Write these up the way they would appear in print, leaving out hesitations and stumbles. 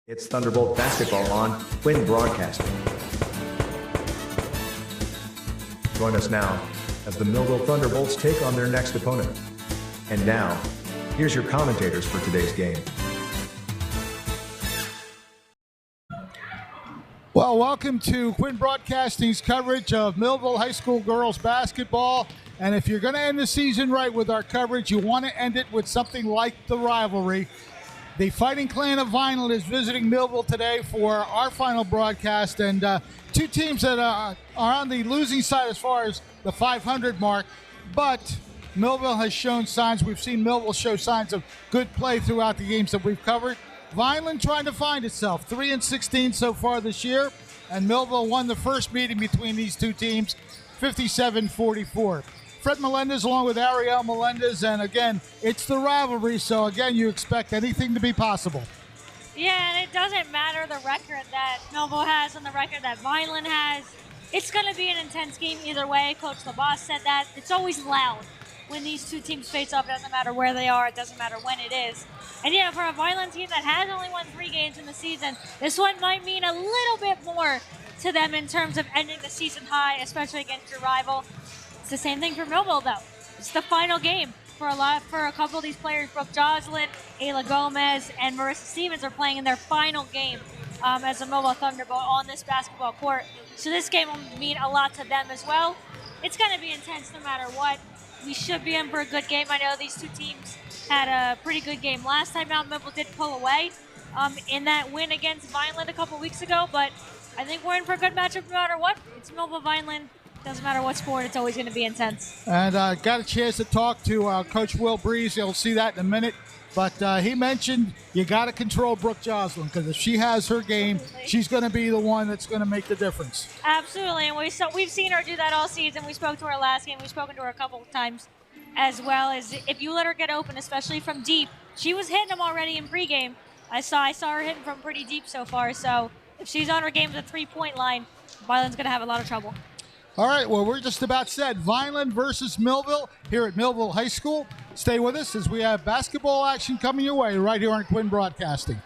It's Thunderbolt basketball on Quinn Broadcasting. Join us now as the Millville Thunderbolts take on their next opponent. And now, here's your commentators for today's game. Well, welcome to Quinn Broadcasting's coverage of Millville High School girls basketball. And if you're going to end the season right with our coverage, you want to end it with something like the rivalry. The Fighting Clan of Vineland is visiting Millville today for our final broadcast, and two teams that are on the losing side as far as the 500 mark, but Millville has shown signs. We've seen Millville show signs of good play throughout the games that we've covered. Vineland trying to find itself, 3-16 so far this year, and Millville won the first meeting between these two teams, 57-44. Fred Melendez along with Ariel Melendez, and again, it's the rivalry, so again, you expect anything to be possible. Yeah, and it doesn't matter the record that Millville has and the record that Vineland has. It's going to be an intense game either way. Coach LaBoss said that. It's always loud when these two teams face off. It doesn't matter where they are. It doesn't matter when it is. And yeah, for a Vineland team that has only won 3 games in the season, this one might mean a little bit more to them in terms of ending the season high, especially against your rival. It's the same thing for Millville, though. It's the final game for a couple of these players. Brooke Joslin, Ayla Gomez, and Marissa Stevens are playing in their final game as a Millville Thunderbolt on this basketball court. So this game will mean a lot to them as well. It's going to be intense no matter what. We should be in for a good game. I know these two teams had a pretty good game last time out. Millville did pull away in that win against Vineland a couple weeks ago, but I think we're in for a good matchup no matter what. It's Millville Vineland. Doesn't matter what sport, it's always going to be intense. And got a chance to talk to Coach Will Breeze. You'll see that in a minute. But he mentioned you got to control Brooke Joslin, because if she has her game, Absolutely. She's going to be the one that's going to make the difference. Absolutely, and we've seen her do that all season. We spoke to her last game. We've spoken to her a couple of times as well. As if you let her get open, especially from deep, she was hitting them already in pregame. I saw her hitting from pretty deep so far. So if she's on her game at the 3-point line, Vineland's going to have a lot of trouble. All right, well, we're just about set. Vineland versus Millville here at Millville High School. Stay with us as we have basketball action coming your way right here on Quinn Broadcasting.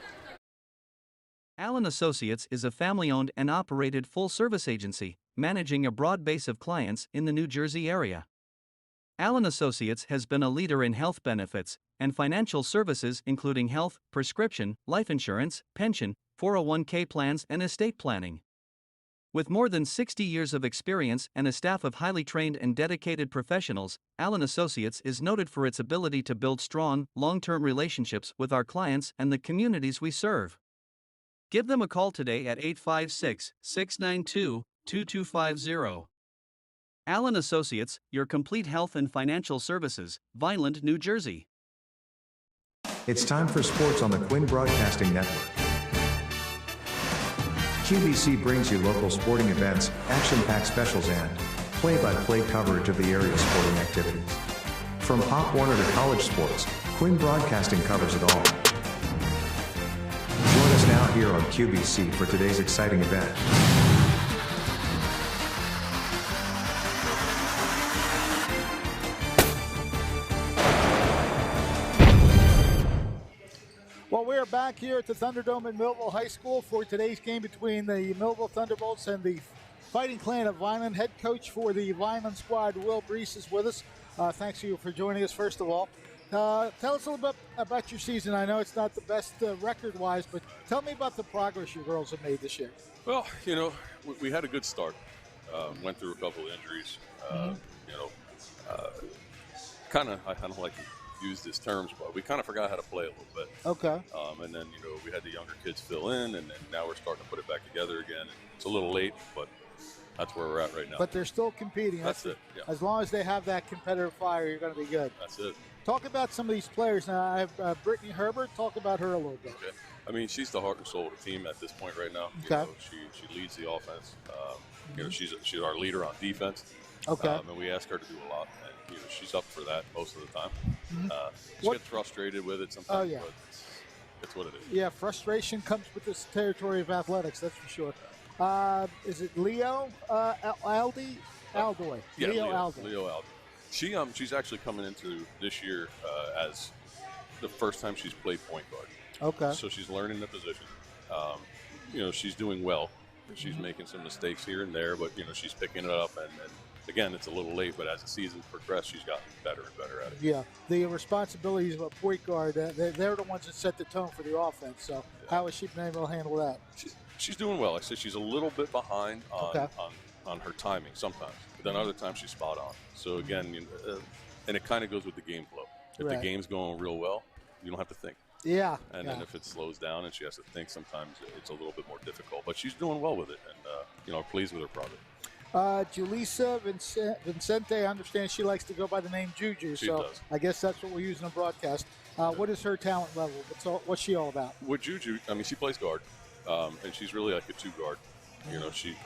Allen Associates is a family-owned and operated full-service agency, managing a broad base of clients in the New Jersey area. Allen Associates has been a leader in health benefits and financial services, including health, prescription, life insurance, pension, 401k plans, and estate planning. With more than 60 years of experience and a staff of highly trained and dedicated professionals, Allen Associates is noted for its ability to build strong, long-term relationships with our clients and the communities we serve. Give them a call today at 856-692-2250. Allen Associates, your complete health and financial services, Vineland, New Jersey. It's time for sports on the Quinn Broadcasting Network. QVC brings you local sporting events, action-packed specials, and play-by-play coverage of the area's sporting activities. From Pop Warner to college sports, Quinn Broadcasting covers it all. Join us now here on QVC for today's exciting event. Well, we are back here at the Thunderdome in Millville High School for today's game between the Millville Thunderbolts and the Fighting Clan of Vineland. Head coach for the Vineland squad, Will Breeze, is with us. Thanks to you for joining us, first of all. Tell us a little bit about your season. I know it's not the best record-wise, but tell me about the progress your girls have made this year. Well, you know, we had a good start. Went through a couple of injuries. I don't like to use these terms, but we kind of forgot how to play a little bit. Okay. And then, we had the younger kids fill in, and then now we're starting to put it back together again. It's a little late, but that's where we're at right now. But they're still competing. That's it, yeah. As long as they have that competitive fire, you're going to be good. That's it. Talk about some of these players. Now, I have Brittany Herbert. Talk about her a little bit. Okay. I mean, she's the heart and soul of the team at this point right now. Okay. She leads the offense. She's our leader on defense. Okay. And we ask her to do a lot. And, she's up for that most of the time. She gets frustrated with it sometimes, but it's what it is. Yeah, frustration comes with this territory of athletics, that's for sure. Is it Leo Aldoy? Yeah, Leo Aldoy. Leo Aldoy. She's actually coming into this year as the first time she's played point guard. Okay. So she's learning the position. She's doing well. She's making some mistakes here and there, but she's picking it up. And again, it's a little late, but as the season progressed, she's gotten better and better at it. Yeah, the responsibilities of a point guard, they're the ones that set the tone for the offense. So how has she been able to handle that? She's doing well. Like I said, she's a little bit behind on her timing sometimes, but then other times she's spot on. So again, and it kind of goes with the game flow. If the game's going real well, you don't have to think. Yeah. And then if it slows down and she has to think, sometimes it's a little bit more difficult. But she's doing well with it, and I'm pleased with her progress. Julissa Vincente, I understand she likes to go by the name Juju. She so does. I guess that's what we're using on broadcast. What is her talent level? What's she all about? With Juju, she plays guard, and she's really like a two guard.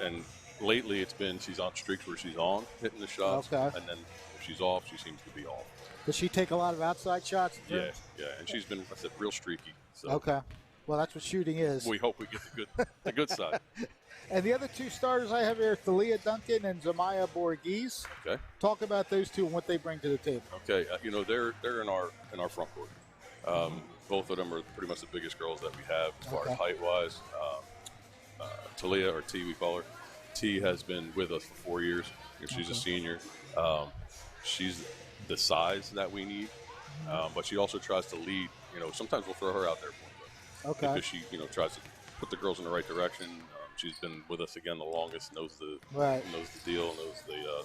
And lately it's been she's on streaks where she's on hitting the shots, and then if she's off, she seems to be off. Does she take a lot of outside shots? Yeah, and she's been, real streaky. So. Okay, well that's what shooting is. We hope we get the good side. And the other two starters I have here, Thalia Duncan and Zamaya Borghese. Okay. Talk about those two and what they bring to the table. Okay, they're in our front court. Both of them are pretty much the biggest girls that we have as far as height wise. Thalia, or T, we call her. T has been with us for 4 years. She's a senior. She's the size that we need, but she also tries to lead. Sometimes we'll throw her out there for them. Because she, tries to put the girls in the right direction. She's been with us again the longest, knows the deal, knows the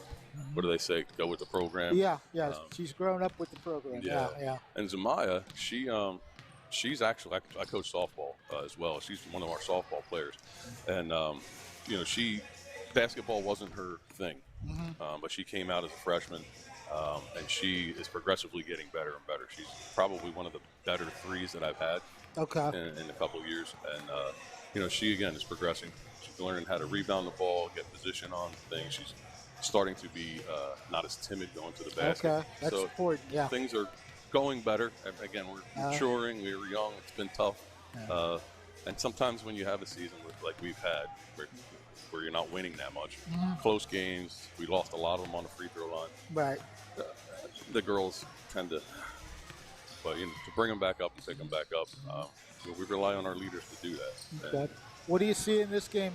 what do they say? Go with the program. Yeah. She's grown up with the program. Yeah. And Zamaya, she's actually I coach softball as well. She's one of our softball players, and basketball wasn't her thing, but she came out as a freshman. And she is progressively getting better and better. She's probably one of the better threes that I've had in a couple of years. And, she, again, is progressing. She's learning how to rebound the ball, get position on things. She's starting to be not as timid going to the basket. Okay, that's important, yeah. Things are going better. Again, we're maturing. We were young. It's been tough. Yeah. And sometimes when you have a season like we've had where you're not winning that much, close games, we lost a lot of them on the free throw line. Right. The girls tend to, but to bring them back up and pick them back up, we rely on our leaders to do that. Okay. What do you see in this game?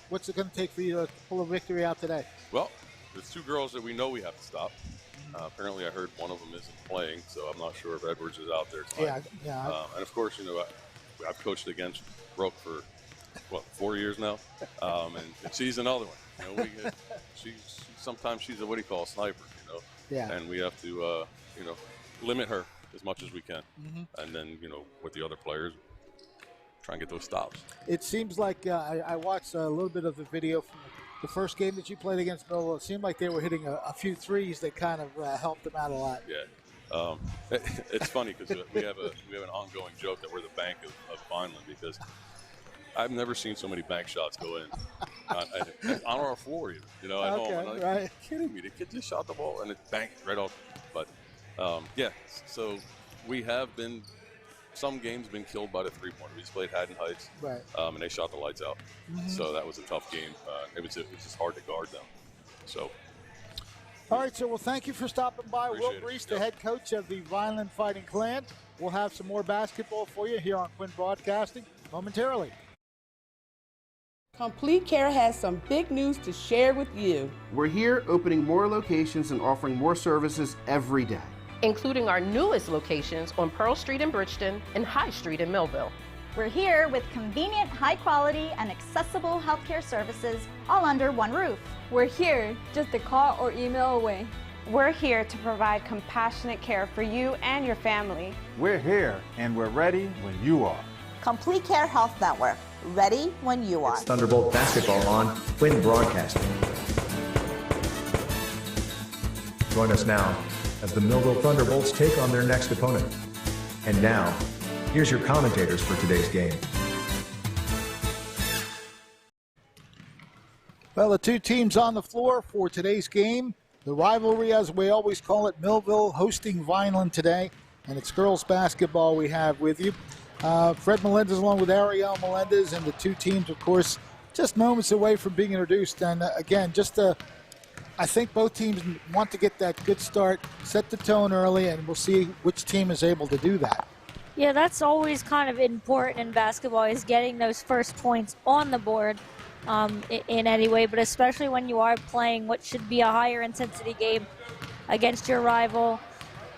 What's it going to take for you to pull a victory out today? Well, there's two girls that we know we have to stop. Apparently, I heard one of them isn't playing, so I'm not sure if Edwards is out there tonight. Yeah. And of course, I've coached against Brooke for 4 years now, and she's another one. Sometimes she's a a sniper. Yeah. And we have to, limit her as much as we can. And then, with the other players, try and get those stops. It seems like I watched a little bit of the video from the first game that you played against Millville. It seemed like they were hitting a few threes that kind of helped them out a lot. Yeah. It's funny because we have an ongoing joke that we're the bank of Vineland, because I've never seen so many bank shots go in on our floor, even, at home. And Right. Are you kidding me? The kid just shot the ball and it banked right off. But so we have some games been killed by the three-pointer. We just played Haddon Heights, right? And they shot the lights out. So that was a tough game. It was just hard to guard them. So. All right, so thank you for stopping by. Appreciate Will Brees, the head coach of the Vineland Fighting Clan. We'll have some more basketball for you here on Quinn Broadcasting momentarily. Complete Care has some big news to share with you. We're here opening more locations and offering more services every day, including our newest locations on Pearl Street in Bridgeton and High Street in Millville. We're here with convenient, high quality, and accessible healthcare services all under one roof. We're here just a call or email away. We're here to provide compassionate care for you and your family. We're here and we're ready when you are. Complete Care Health Network, ready when you are. It's Thunderbolt basketball on Quinn Broadcasting. Join us now as the Millville Thunderbolts take on their next opponent. And now, here's your commentators for today's game. Well, the two teams on the floor for today's game. The rivalry, as we always call it, Millville hosting Vineland today. And it's girls basketball we have with you. Fred Melendez along with Ariel Melendez, and the two teams, of course, just moments away from being introduced. And again, I think both teams want to get that good start, set the tone early, and we'll see which team is able to do that. Yeah, that's always kind of important in basketball, is getting those first points on the board in any way, but especially when you are playing what should be a higher intensity game against your rival.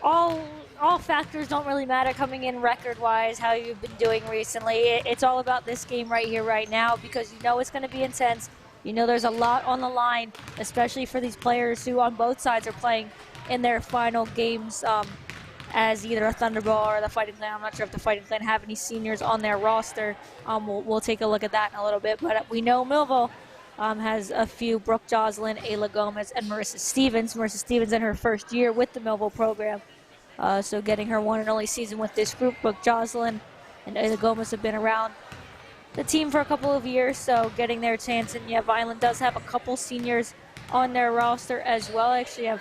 All factors don't really matter coming in record-wise, how you've been doing recently. It's all about this game right here, right now, because you know it's going to be intense. You know there's a lot on the line, especially for these players who on both sides are playing in their final games as either a Thunderbolt or the Fighting Clan. I'm not sure if the Fighting Clan have any seniors on their roster. We'll take a look at that in a little bit. But we know Millville has a few: Brooke Joslin, Ayla Gomez, and Marissa Stevens. Marissa Stevens in her first year with the Millville program. So getting her one and only season with this group. Brooke Joslin and Ayla Gomez have been around the team for a couple of years, so getting their chance. And yeah, Vineland does have a couple seniors on their roster as well. Actually have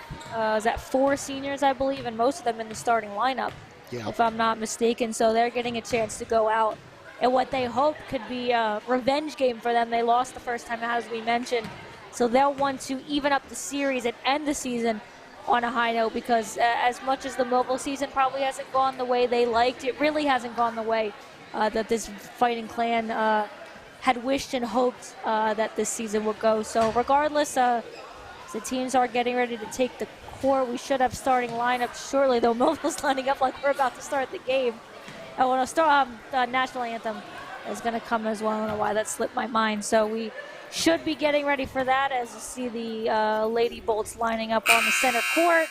is that 4 seniors, I believe, and most of them in the starting lineup, if I'm not mistaken. So they're getting a chance to go out in what they hope could be a revenge game for them. They lost the first time out, as we mentioned, so they'll want to even up the series and end the season on a high note, because as much as the Millville season probably hasn't gone the way they liked, it really hasn't gone the way that this Fighting Clan had wished and hoped that this season would go. So regardless, the teams are getting ready to take the court. We should have starting lineups shortly, though Millville's lining up like we're about to start the game. Oh, well, the national anthem is going to come as well. I don't know why that slipped my mind. So we should be getting ready for that, as you see the Lady Bolts lining up on the center court.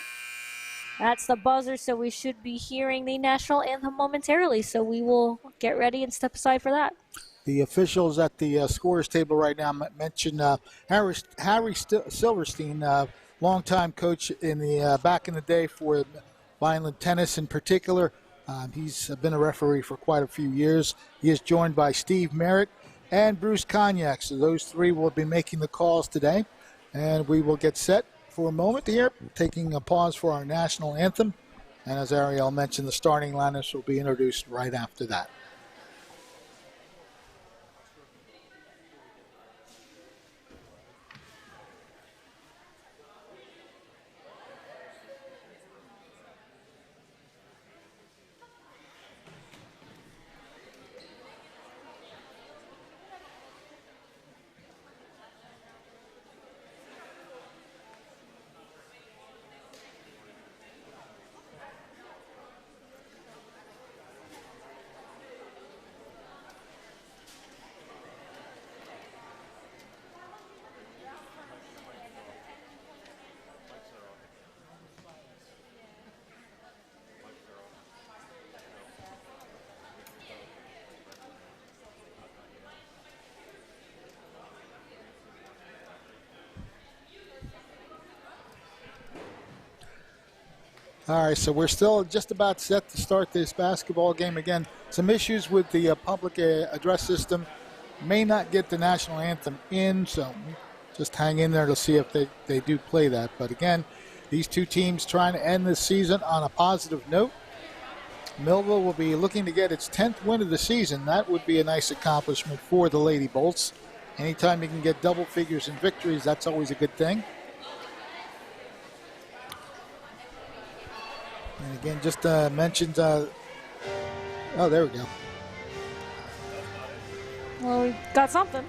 That's the buzzer, so we should be hearing the national anthem momentarily. So we will get ready and step aside for that. The officials at the scorers table right now mentioned Harry Silverstein, longtime coach in the back in the day for Vineland tennis in particular. He's been a referee for quite a few years. He is joined by Steve Merritt and Bruce Cognac. So those three will be making the calls today. And we will get set for a moment here, taking a pause for our national anthem. And as Ariel mentioned, the starting lineups will be introduced right after that. All right, so we're still just about set to start this basketball game. Again, some issues with the public address system. May not get the national anthem in, so just hang in there to see if they do play that. But again, these two teams trying to end this season on a positive note. Millville will be looking to get its 10th win of the season. That would be a nice accomplishment for the Lady Bolts. Anytime you can get double figures in victories, that's always a good thing. And again, just mentioned, oh, there we go. Well, we got something.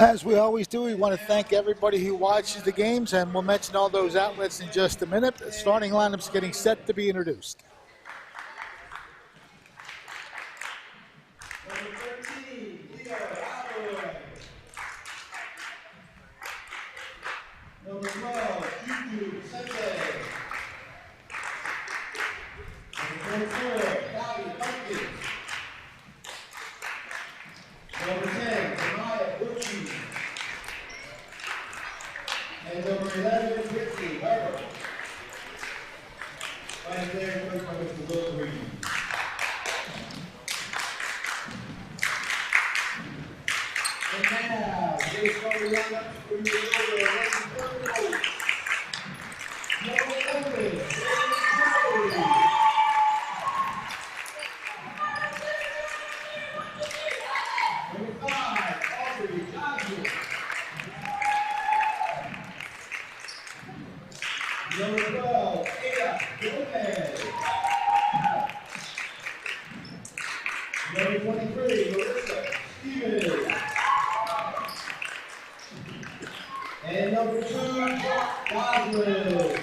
As we always do, we want to thank everybody who watches the games, and we'll mention all those outlets in just a minute. The starting lineup's getting set to be introduced. Number 12, Juju Sensei. Number 24, Bobby Pumpkin. Number 10, Maya Butchie. And number 11, Whitney Weber. Right there, coached by Mr. Will Green. And now, today's starting lineup for the Millville Thunderbolts. Number 11, Joey. Number 5, Aubrey Johnson. Number 12, Ada Gomez. Number 23, Marissa Stevens. And number 2, Goslin.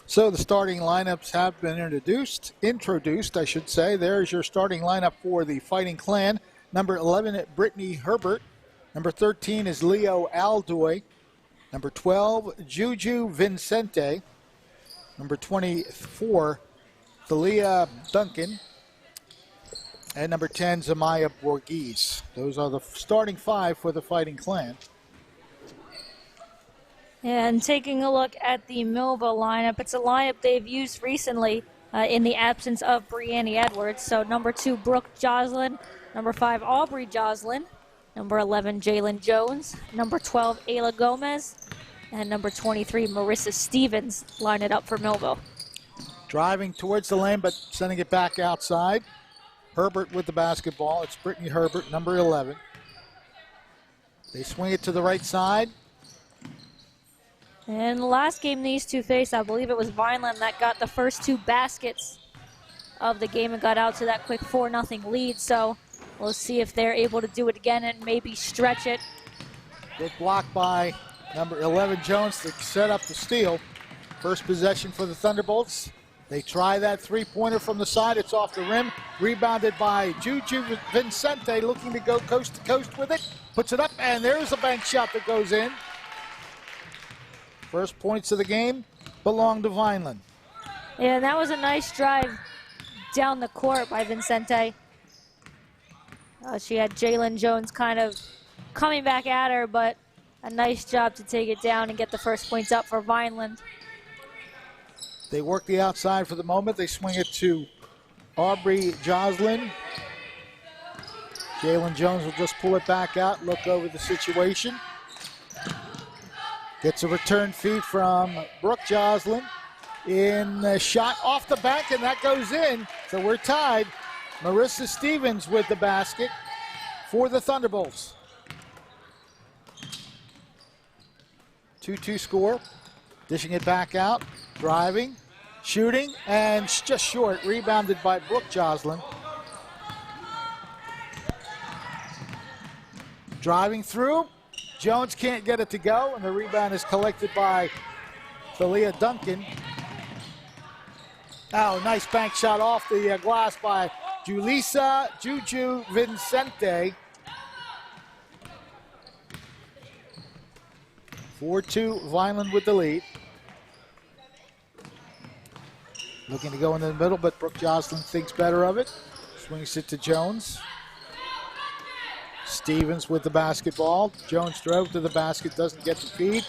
So the starting lineups have been introduced, I should say. There's your starting lineup for the Fighting Clan. Number 11, Brittany Herbert. Number 13 is Leo Aldoy. Number 12, Juju Vincente. Number 24, Thalia Duncan. And number 10, Zamaya Borghese. Those are the starting 5 for the Fighting Clan. And taking a look at the Millville lineup, it's a lineup they've used recently in the absence of Brianne Edwards. So number 2, Brooke Joslin. Number 5, Aubrey Joslin. Number 11, Jalen Jones. Number 12, Ayla Gomez. And number 23, Marissa Stevens line it up for Millville. Driving towards the lane, but sending it back outside. Herbert with the basketball. It's Brittany Herbert, number 11. They swing it to the right side. And the last game these two faced, I believe it was Vineland that got the first 2 baskets of the game and got out to that quick 4-0 lead. So we'll see if they're able to do it again and maybe stretch it. Good block by number 11, Jones, to set up the steal. First possession for the Thunderbolts. They try that three-pointer from the side. It's off the rim. Rebounded by Juju Vincente, looking to go coast to coast with it. Puts it up, and there's a bank shot that goes in. First points of the game belong to Vineland. Yeah, that was a nice drive down the court by Vincente. She had Jalen Jones kind of coming back at her, but a nice job to take it down and get the first points up for Vineland. They work the outside for the moment. They swing it to Aubrey Joslin. Jalen Jones will just pull it back out, look over the situation. Gets a return feed from Brooke Joslin. In the shot off the bank, and that goes in. So we're tied. Marissa Stevens with the basket for the Thunderbolts. 2-2 score. Dishing it back out. Driving. Shooting. And just short. Rebounded by Brooke Joslin. Driving through. Jones can't get it to go, and the rebound is collected by Thalia Duncan. Oh, nice bank shot off the glass by Juju Vincente. 4-2, Vineland with the lead. Looking to go into the middle, but Brooke Joslin thinks better of it. Swings it to Jones. Stevens with the basketball. Jones drove to the basket, doesn't get the feed.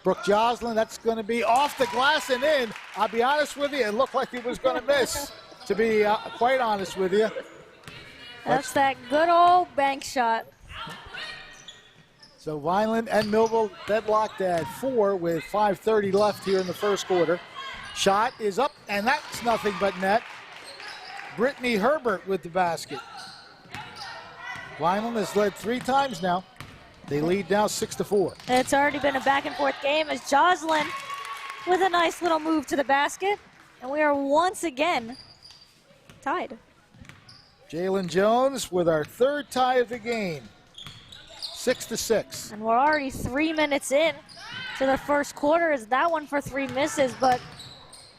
Brooke Joslin, that's going to be off the glass and in. I'll be honest with you, it looked like he was going to miss, to be quite honest with you. That's that good old bank shot. So Vineland and Millville deadlocked at 4 with 5:30 left here in the first quarter. Shot is up, and that's nothing but net. Brittany Herbert with the basket. Vineland has led 3 times now. They lead now 6-4. It's already been a back-and-forth game as Joslyn with a nice little move to the basket. And we are once again tied. Jalen Jones with our third tie of the game. 6-6. And we're already 3 minutes in to the first quarter. Is that one for 3 misses, but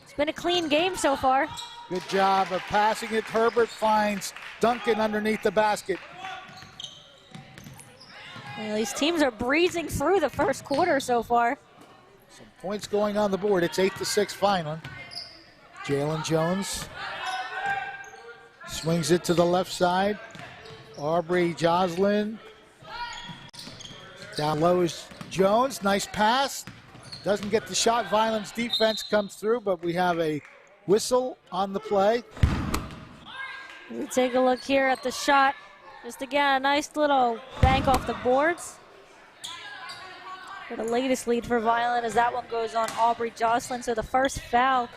it's been a clean game so far. Good job of passing it. Herbert finds Duncan underneath the basket. Well, these teams are breezing through the first quarter so far. Some points going on the board. It's 8-6 Vineland. Jalen Jones swings it to the left side. Aubrey Joslin. Down low is Jones. Nice pass. Doesn't get the shot. Vineland's defense comes through, but we have a whistle on the play. We take a look here at the shot. Just again, a nice little bank off the boards. For the latest lead for Vineland as that one goes on Aubrey Joslin. So the first foul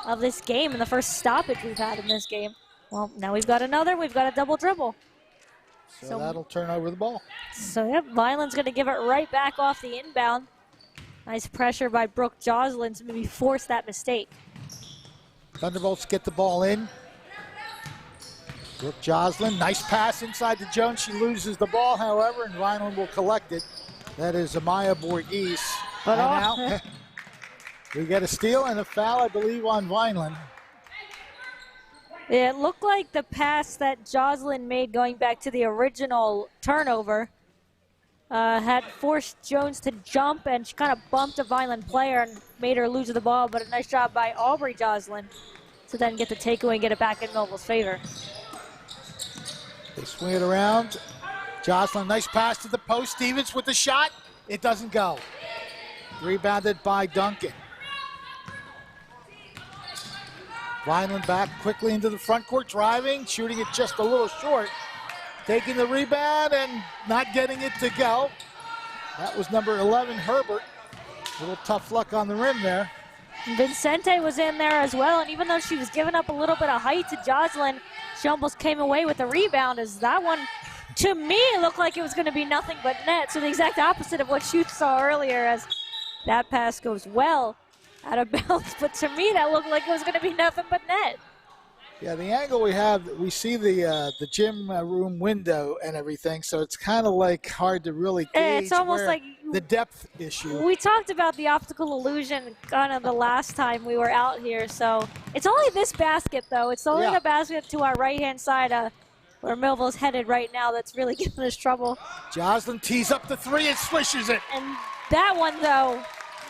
of this game and the first stoppage we've had in this game. Well, now we've got another. We've got a double dribble. So that'll turn over the ball. So yep, Vineland's going to give it right back off the inbound. Nice pressure by Brooke Joslin to maybe force that mistake. Thunderbolts get the ball in. Brooke Joslin, nice pass inside to Jones. She loses the ball, however, and Vineland will collect it. That is Amaya Borghese. But now we get a steal and a foul, I believe, on Vineland. It looked like the pass that Joslin made going back to the original turnover had forced Jones to jump, and she kind of bumped a Vineland player and made her lose the ball, but a nice job by Aubrey Joslin to then get the takeaway and get it back in Millville's favor. They swing it around. Joslin, nice pass to the post. Stevens with the shot. It doesn't go. Rebounded by Duncan. Vineland back quickly into the front court, driving, shooting it just a little short. Taking the rebound and not getting it to go. That was number 11, Herbert. A little tough luck on the rim there. Vincente was in there as well, and even though she was giving up a little bit of height to Joslin, she almost came away with the rebound. As that one, to me, looked like it was going to be nothing but net. So the exact opposite of what you saw earlier, as that pass goes well out of bounds. But to me, that looked like it was going to be nothing but net. Yeah, the angle we have, we see the gym room window and everything, so it's kind of like hard to really gauge. It's almost like the depth issue. We talked about the optical illusion kind of the last time we were out here, so it's only this basket, though. It's only the basket to our right-hand side where Millville's headed right now that's really giving us trouble. Joslin tees up the three and swishes it. And that one, though,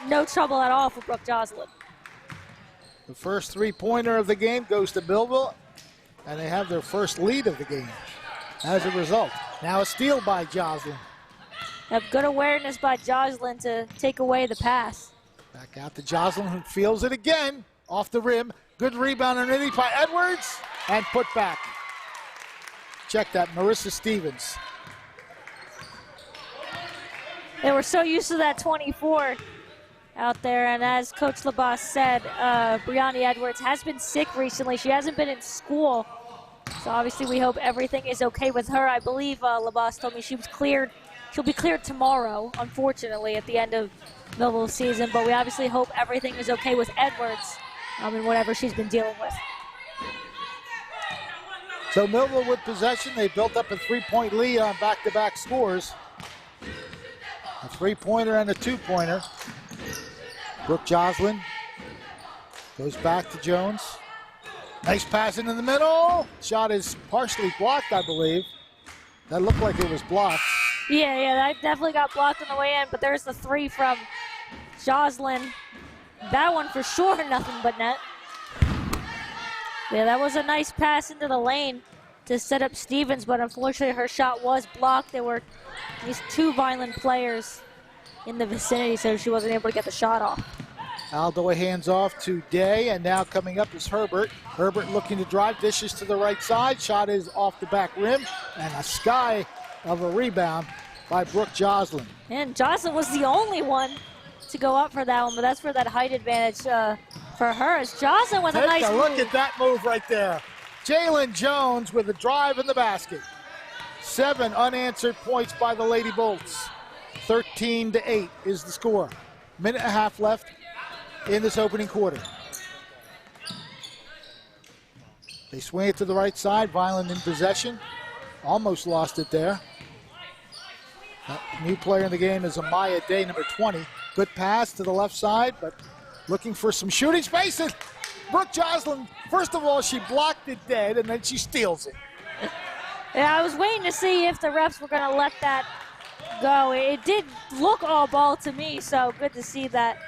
no trouble at all for Brooke Joslin. The first three-pointer of the game goes to Millville, and they have their first lead of the game as a result. Now a steal by Joslin. Have good awareness by Joslin to take away the pass. Back out to Joslin, who feels it again. Off the rim. Good rebound underneath by Edwards, and put back. Check that, Marissa Stevens. They were so used to that 24 out there, and as Coach LaBosse said, Brianni Edwards has been sick recently. She hasn't been in school, so obviously we hope everything is okay with her. I believe LaBosse told me she was cleared. She'll be cleared tomorrow, unfortunately, at the end of Millville's season, but we obviously hope everything is okay with Edwards and whatever she's been dealing with. So Millville with possession. They built up a three-point lead on back-to-back scores. A three-pointer and a two-pointer. Brooke Joslin goes back to Jones. Nice pass into the middle. Shot is partially blocked, I believe. That looked like it was blocked. Yeah, that definitely got blocked on the way in, but there's the three from Joslin. That one for sure, nothing but net. Yeah, that was a nice pass into the lane to set up Stevens, but unfortunately her shot was blocked. There were these two Vineland players in the vicinity, so she wasn't able to get the shot off. Aldo hands off to Day, and now coming up is Herbert. Herbert looking to drive, dishes to the right side. Shot is off the back rim, and a sky of a rebound by Brooke Joslin. And Joslin was the only one to go up for that one, but that's for that height advantage for her. As Joslin with a nice move. Look at that move right there. Jalen Jones with a drive in the basket. 7 unanswered points by the Lady Bolts. 13-8 is the score. Minute and a half left in this opening quarter. They swing it to the right side. Vineland in possession. Almost lost it there. That new player in the game is Amaya Day, number 20. Good pass to the left side, but looking for some shooting space. And Brooke Joslin, first of all, she blocked it dead, and then she steals it. Yeah, I was waiting to see if the refs were going to let that go. It did look all ball to me, so good to see that.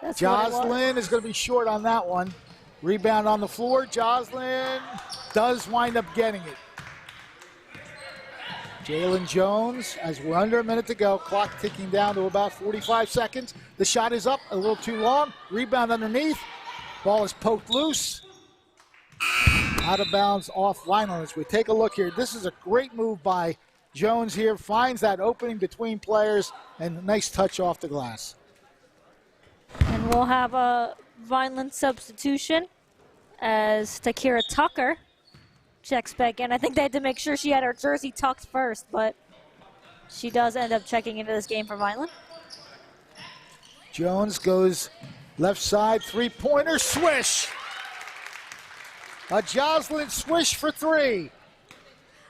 That's Joslin is going to be short on that one. Rebound on the floor. Joslin does wind up getting it. Jalen Jones, as we're under a minute to go, clock ticking down to about 45 seconds. The shot is up, a little too long. Rebound underneath. Ball is poked loose. Out of bounds off Vineland. As we take a look here, this is a great move by Jones here. Finds that opening between players and a nice touch off the glass. And we'll have a Vineland substitution as Takira Tucker checks back in. I think they had to make sure she had her jersey tucked first, but she does end up checking into this game for Vineland. Jones goes left side, three-pointer, swish. A Joslin swish for three.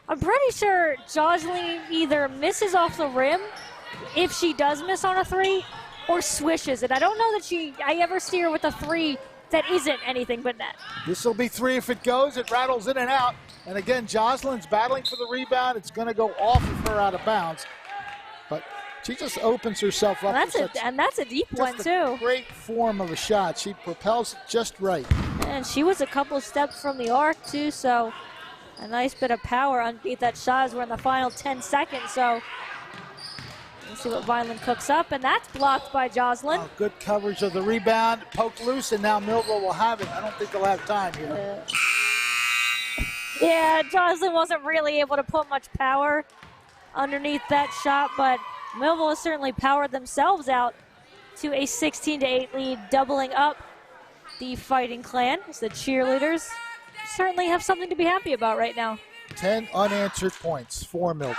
I'm pretty sure Joslin either misses off the rim, if she does miss on a three, or swishes it. I don't know that I ever see her with a three that isn't anything but net. This will be three if it goes. It rattles in and out. And again, Joslin's battling for the rebound. It's going to go off of her out of bounds. But she just opens herself up. And that's a deep one, too. Great form of a shot. She propels it just right. And she was a couple steps from the arc, too, so a nice bit of power underneath that shot as we're in the final 10 seconds. So let's see what Vineland cooks up, and that's blocked by Joslin. Oh, good coverage of the rebound, poked loose, and now Millville will have it. I don't think they'll have time here. Yeah, Joslin wasn't really able to put much power underneath that shot, but Millville has certainly powered themselves out to a 16-8 lead, doubling up the Fighting Clan. As the cheerleaders certainly have something to be happy about right now. 10 unanswered points for Millville.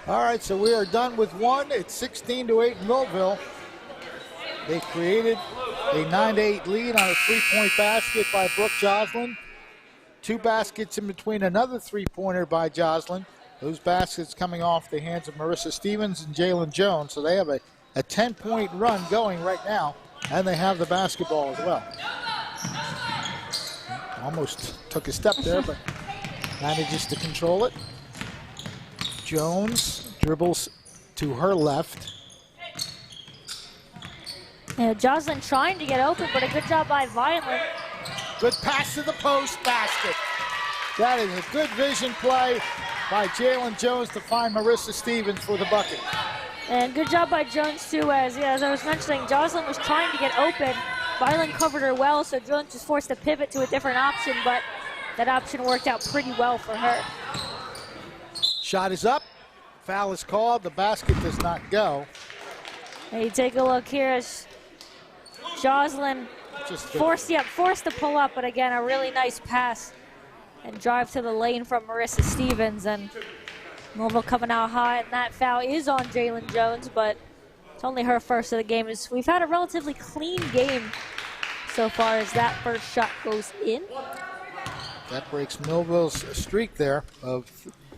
All right, so we are done with one. It's 16-8 Millville. They created a 9-8 lead on a three-point basket by Brooke Joslin. Two baskets in between another three-pointer by Joslin. Those baskets coming off the hands of Marissa Stevens and Jalen Jones. So they have a 10-point run going right now, and they have the basketball as well. Almost took a step there, but manages to control it. Jones dribbles to her left. Yeah, Joslin trying to get open, but a good job by Vineland. Good pass to the post basket. That is a good vision play by Jalen Jones to find Marissa Stevens for the bucket. And good job by Jones, too, as I was mentioning, Joslin was trying to get open. Vineland covered her well, so Jones was forced to pivot to a different option, but that option worked out pretty well for her. Shot is up. Foul is called. The basket does not go. And you take a look here as Joslin forced to pull up, but again, a really nice pass and drive to the lane from Marissa Stevens. And Millville coming out hot, and that foul is on Jalen Jones, but it's only her first of the game. We've had a relatively clean game so far as that first shot goes in. That breaks Millville's streak there of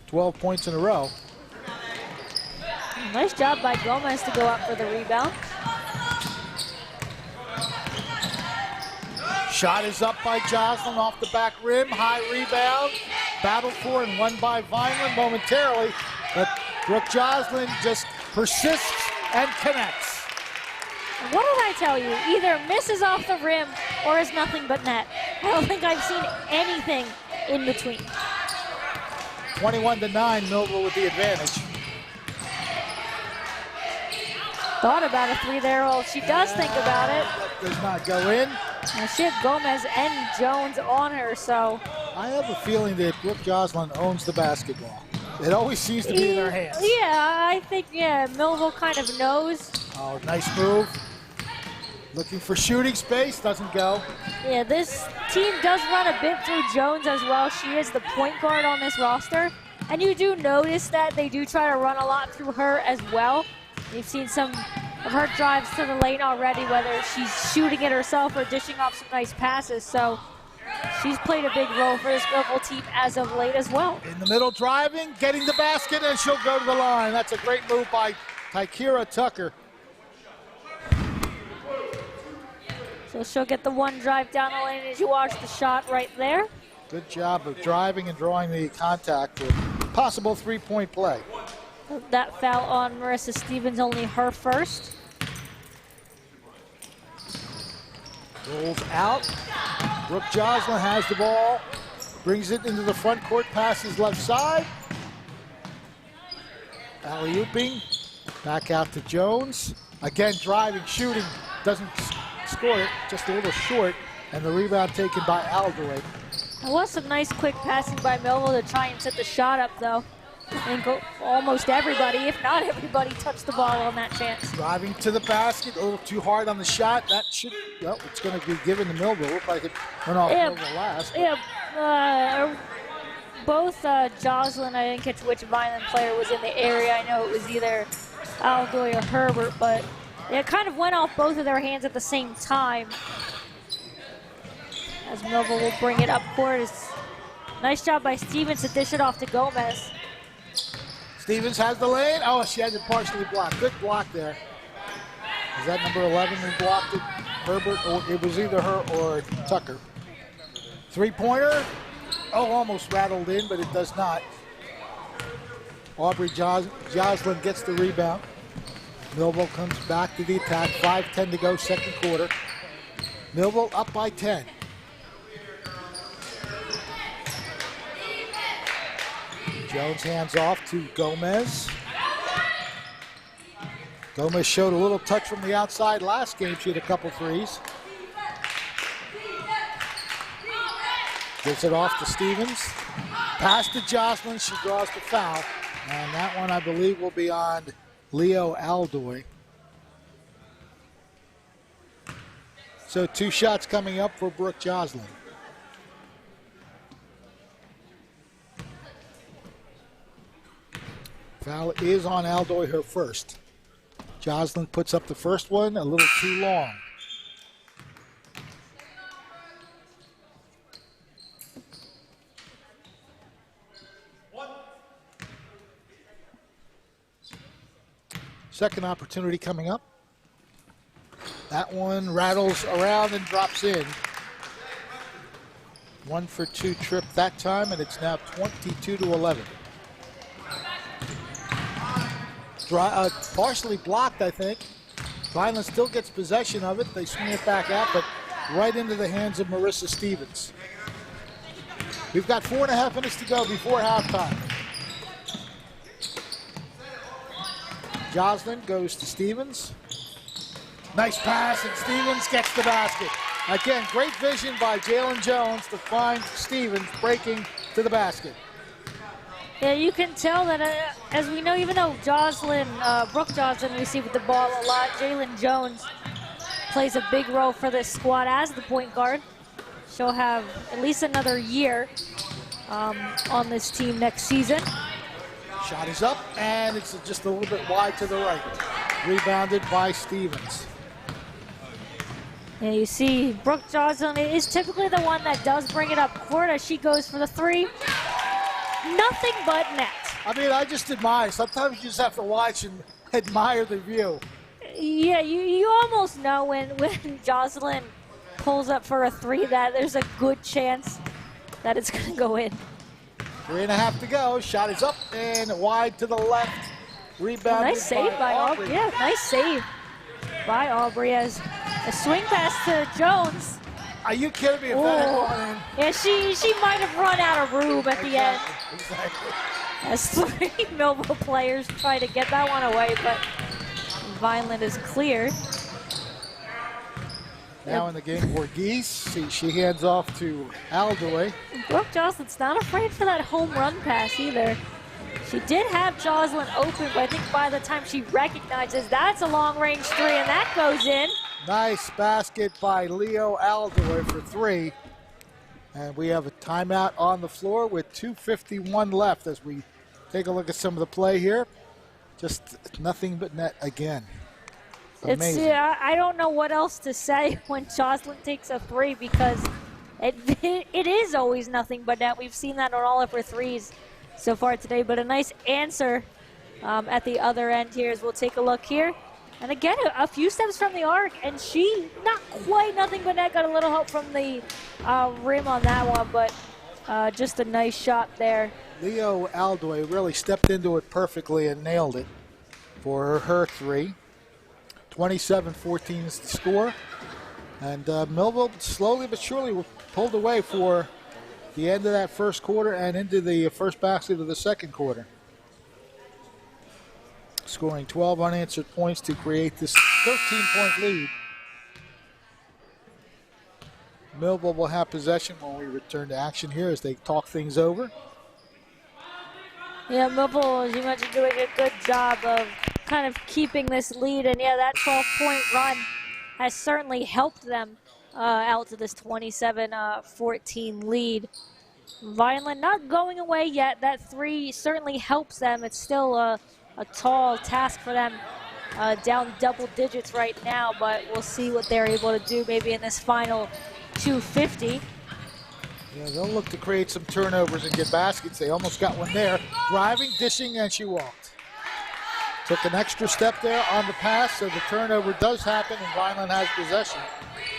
12 points in a row. Nice job by Gomez to go up for the rebound. Shot is up by Joslin off the back rim. High rebound. Battled for and won by Vineland momentarily. But Brooke Joslin just persists and connects. What did I tell you? Either misses off the rim or is nothing but net. I don't think I've seen anything in between. 21-9, Millville with the advantage. Thought about a three there. Well, she does think about it. That does not go in. Well, she had Gomez and Jones on her, so. I have a feeling that Brooke Joslin owns the basketball. It always seems to be in her hands. Yeah, I think, Millville kind of knows. Oh, nice move. Looking for shooting space, doesn't go. Yeah, this team does run a bit through Jones as well. She is the point guard on this roster. And you do notice that they do try to run a lot through her as well. You've seen some of her drives to the lane already, whether she's shooting it herself or dishing off some nice passes. So she's played a big role for this Millville team as of late as well. In the middle, driving, getting the basket, and she'll go to the line. That's a great move by Tykira Tucker. So she'll get the one drive down the lane as you watch the shot right there. Good job of driving and drawing the contact with possible three-point play. That foul on Marissa Stevens, only her first. Rolls out. Brooke Joslin has the ball. Brings it into the front court, passes left side. Alley-ooping. Back out to Jones. Again, driving, shooting. Doesn't score it, just a little short. And the rebound taken by Aldoy. There was some nice quick passing by Millville to try and set the shot up, though. I think almost everybody, if not everybody, touched the ball on that chance. Driving to the basket, a little too hard on the shot. That should, well, it's going to be given to Millville. Looked like it went off Millville last. Yeah, both Joslin, I didn't catch which Vineland player was in the area. I know it was either Aldoy or Herbert, but it kind of went off both of their hands at the same time. As Millville will bring it up court. Nice job by Stevens to dish it off to Gomez. Stevens has the lane. Oh, she has it partially blocked. Good block there. Is that number 11 who blocked it? Herbert, or it was either her or Tucker. Three-pointer. Oh, almost rattled in, but it does not. Aubrey Joslin gets the rebound. Millville comes back to the attack. 5:10 to go, second quarter. Millville up by 10. Jones hands off to Gomez. Gomez showed a little touch from the outside last game. She had a couple threes. Gives it off to Stevens. Pass to Joslin. She draws the foul. And that one, I believe, will be on Leo Aldoy. So 2 shots coming up for Brooke Joslin. Foul is on Aldoy, her first. Joslin puts up the first one, a little too long. Second opportunity coming up. That one rattles around and drops in. 1 for 2 trip that time, and it's now 22-11. Partially blocked, I think. Vineland still gets possession of it. They swing it back out, but right into the hands of Marissa Stevens. We've got 4.5 minutes to go before halftime. Joslin goes to Stevens. Nice pass, and Stevens gets the basket. Again, great vision by Jalen Jones to find Stevens breaking to the basket. Yeah, you can tell that, as we know, even though Brooke Joslin received the ball a lot, Jalen Jones plays a big role for this squad as the point guard. She'll have at least another year on this team next season. Shot is up, and it's just a little bit wide to the right. Rebounded by Stevens. Yeah, you see Brooke Joslin is typically the one that does bring it up court as she goes for the three. Nothing but net. I mean, I just admire. Sometimes you just have to watch and admire the view. Yeah, you almost know when Joslin pulls up for a three that there's a good chance that it's going to go in. 3.5 to go. Shot is up and wide to the left. Rebound. Nice save by Aubrey. Yeah, nice save by Aubrey as a swing pass to Jones. Are you kidding me? If that had gone in. Yeah, she might have run out of room at the end. Exactly. As 3 Millville players try to get that one away, but Vineland is clear. Now in the game, Borghese. She hands off to Aldoy. Brooke Jocelyn's not afraid for that home run pass either. She did have Jocelyn open, but I think by the time she recognizes that's a long-range 3, and that goes in. Nice basket by Leo Aldoy for 3. And we have a timeout on the floor with 2:51 left as we take a look at some of the play here. Just nothing but net again. Amazing. I don't know what else to say when Jocelyn takes a 3 because it is always nothing but net. We've seen that on all of her 3s so far today, but a nice answer at the other end here as we'll take a look here. And again, a few steps from the arc, and she, not quite nothing but net, got a little help from the rim on that one, but just a nice shot there. Leo Aldoy really stepped into it perfectly and nailed it for her 3. 27-14 is the score. And Millville slowly but surely pulled away for the end of that first quarter and into the first basket of the second quarter. Scoring 12 unanswered points to create this 13-point lead. Millville will have possession when we return to action here as they talk things over. Yeah, Millville, as you mentioned, doing a good job of kind of keeping this lead. And yeah, that 12-point run has certainly helped them out to this 27-14 lead. Vineland not going away yet. That 3 certainly helps them. It's still a tall task for them, down double digits right now, but we'll see what they're able to do maybe in this final 2:50. Yeah, they'll look to create some turnovers and get baskets. They almost got one there. Driving, dishing, and she walked. Took an extra step there on the pass, so the turnover does happen, and Vineland has possession.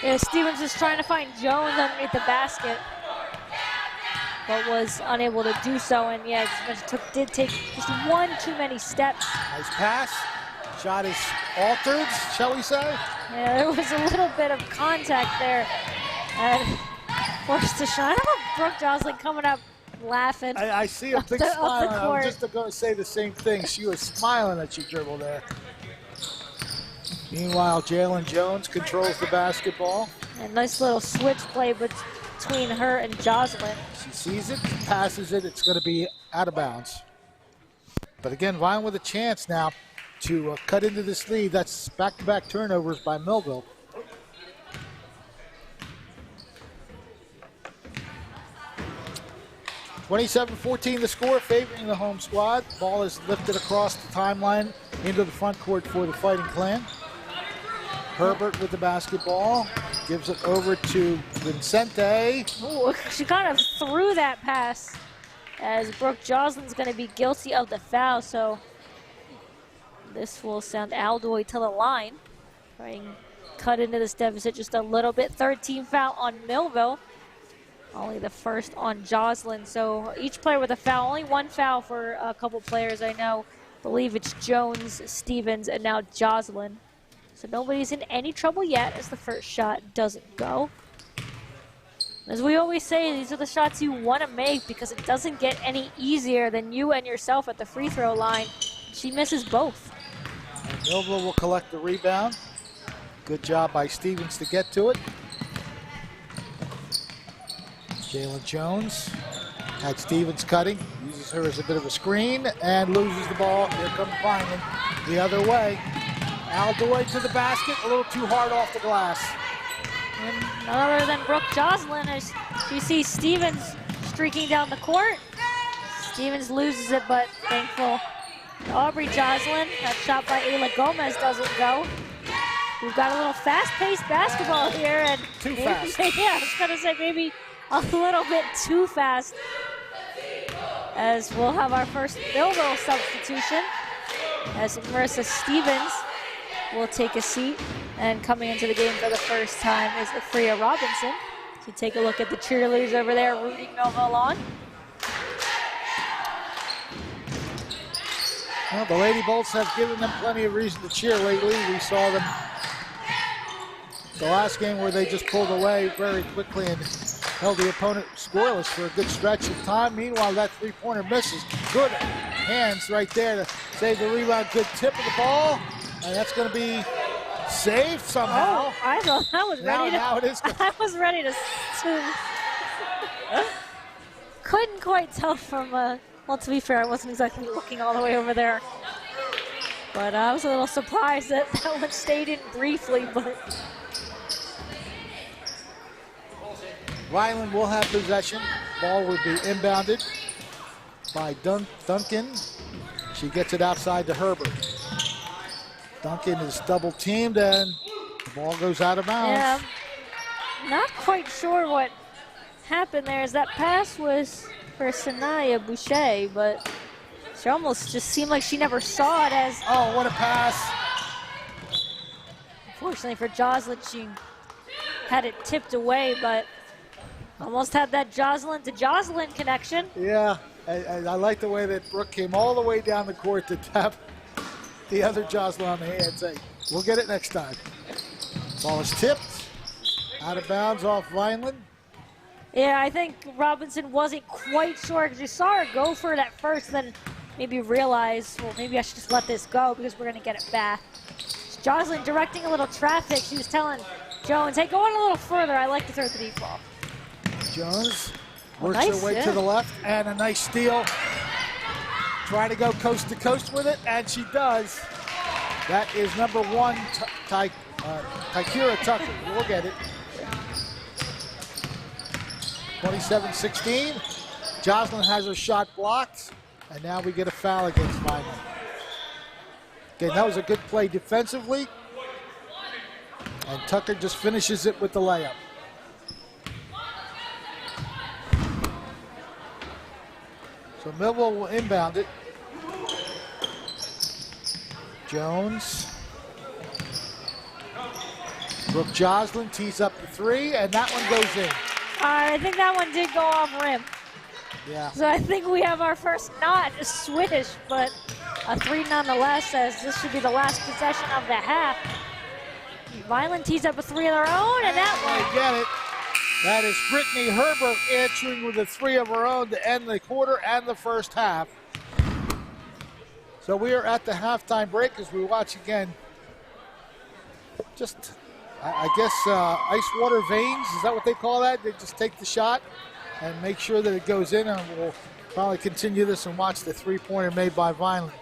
Yeah, Stevens is trying to find Jones underneath the basket, but was unable to do so, and yeah, did take just one too many steps. Nice pass. Shot is altered, shall we say? Yeah, there was a little bit of contact there. And forced to shot. I don't know, Brooke Jocelyn coming up laughing. I see a big smile. I was just going to say the same thing. She was smiling as she dribbled there. Meanwhile, Jalen Jones controls the basketball. And nice little switch play between her and Jocelyn. She sees it, passes it. It's going to be out of bounds. But again, Vine with a chance now to cut into this lead. That's back-to-back turnovers by Millville. (27-14) the score, favoring the home squad. Ball is lifted across the timeline into the front court for the Fighting Clan. Herbert with the basketball, gives it over to Vincente. Ooh, she kind of threw that pass as Brooke Jocelyn's going to be guilty of the foul, so this will send Aldoy to the line. Trying to cut into this deficit just a little bit. 13 foul on Millville. Only the first on Jocelyn. So each player with a foul. Only one foul for a couple players I know. I believe it's Jones, Stevens, and now Jocelyn. So nobody's in any trouble yet as the first shot doesn't go. As we always say, these are the shots you want to make because it doesn't get any easier than you and yourself at the free throw line. She misses both. And Millville will collect the rebound. Good job by Stevens to get to it. Jalen Jones had Stevens cutting, uses her as a bit of a screen and loses the ball. Here comes Vineland the other way. Aldoy to the basket, a little too hard off the glass. And none other than Brooke Jocelyn as you see Stevens streaking down the court. Stevens loses it, but thankful Aubrey Jocelyn. That shot by Ayla Gomez doesn't go. We've got a little fast-paced basketball here, and too fast. Yeah, I was gonna say maybe a little bit too fast. As we'll have our first Millville substitution, as Marissa Stevens will take a seat, and coming into the game for the first time is Freya Robinson. So take a look at the cheerleaders over there rooting Millville on. Well, the Lady Bolts have given them plenty of reason to cheer lately. We saw them the last game where they just pulled away very quickly and held the opponent scoreless for a good stretch of time. Meanwhile, that three-pointer misses. Good hands right there to save the rebound. Good tip of the ball, and that's going to be saved somehow. Oh, I thought I was ready to. Now it is. I was ready to couldn't quite tell from. Well, to be fair, I wasn't exactly looking all the way over there, but I was a little surprised that that one stayed in briefly. But Vineland will have possession. Ball will be inbounded by Duncan. She gets it outside to Herbert. Duncan is double teamed and the ball goes out of bounds. Yeah, not quite sure what happened there, as that pass was for Sanaya Boucher, but she almost just seemed like she never saw it as. Oh, what a pass. Unfortunately for Jocelyn, she had it tipped away, but almost had that Jocelyn to Jocelyn connection. Yeah, I like the way that Brooke came all the way down the court to tap the other Jocelyn on the hand, say, we'll get it next time. Ball is tipped, out of bounds off Vineland. Yeah, I think Robinson wasn't quite sure, because you saw her go for it at first, then maybe realize, well, maybe I should just let this go because we're going to get it back. Jocelyn directing a little traffic. She was telling Jones, hey, go on a little further. I like to throw the deep ball. Jones works her way to the left, and a nice steal. Trying to go coast to coast with it, and she does. That is number one, Tykira Tucker. We'll get it. 27-16. Jocelyn has her shot blocked, and now we get a foul against Vineland. Again, that was a good play defensively, and Tucker just finishes it with the layup. So Millville will inbound it. Jones. Brooke Jocelyn tees up the three, and that one goes in. I think that one did go off rim. Yeah. So I think we have our first not a swish, but a three nonetheless, as this should be the last possession of the half. Vineland tees up a three of their own, and that one. Get it. That is Brittany Herbert answering with a three of her own to end the quarter and the first half. So we are at the halftime break as we watch again. Just, I guess, ice water veins, is that what they call that? They just take the shot and make sure that it goes in, and we'll probably continue this and watch the three-pointer made by Vineland.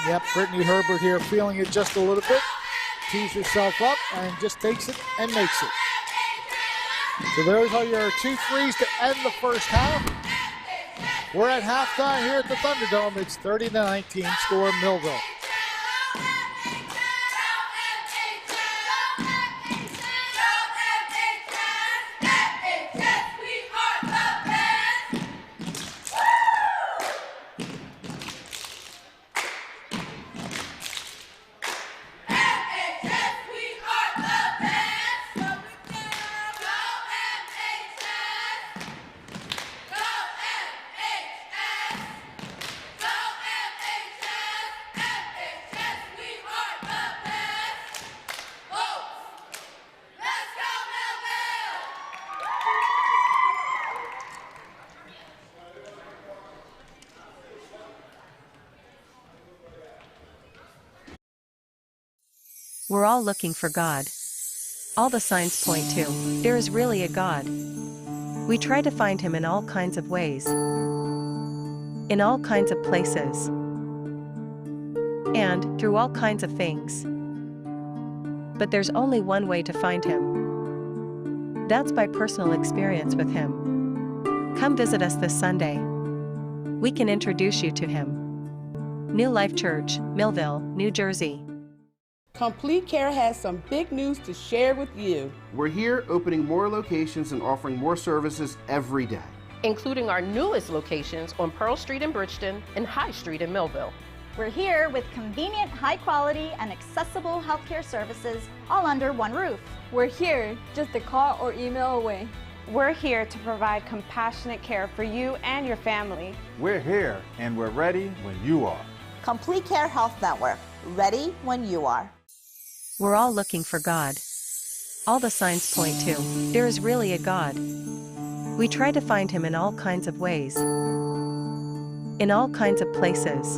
Yep, Brittany Herbert here feeling it just a little bit. Tees herself up and just takes it and makes it. So those are your 2 threes to end the first half. We're at halftime here at the Thunderdome. It's 30-19, score Millville. We're all looking for God. All the signs point to, there is really a God. We try to find him in all kinds of ways, in all kinds of places, and through all kinds of things. But there's only one way to find him. That's by personal experience with him. Come visit us this Sunday. We can introduce you to him. New Life Church, Millville, New Jersey. Complete Care has some big news to share with you. We're here opening more locations and offering more services every day, including our newest locations on Pearl Street in Bridgeton and High Street in Millville. We're here with convenient, high quality, and accessible healthcare services all under one roof. We're here, just a call or email away. We're here to provide compassionate care for you and your family. We're here and we're ready when you are. Complete Care Health Network, ready when you are. We're all looking for God. All the signs point to, there is really a God. We try to find him in all kinds of ways, in all kinds of places,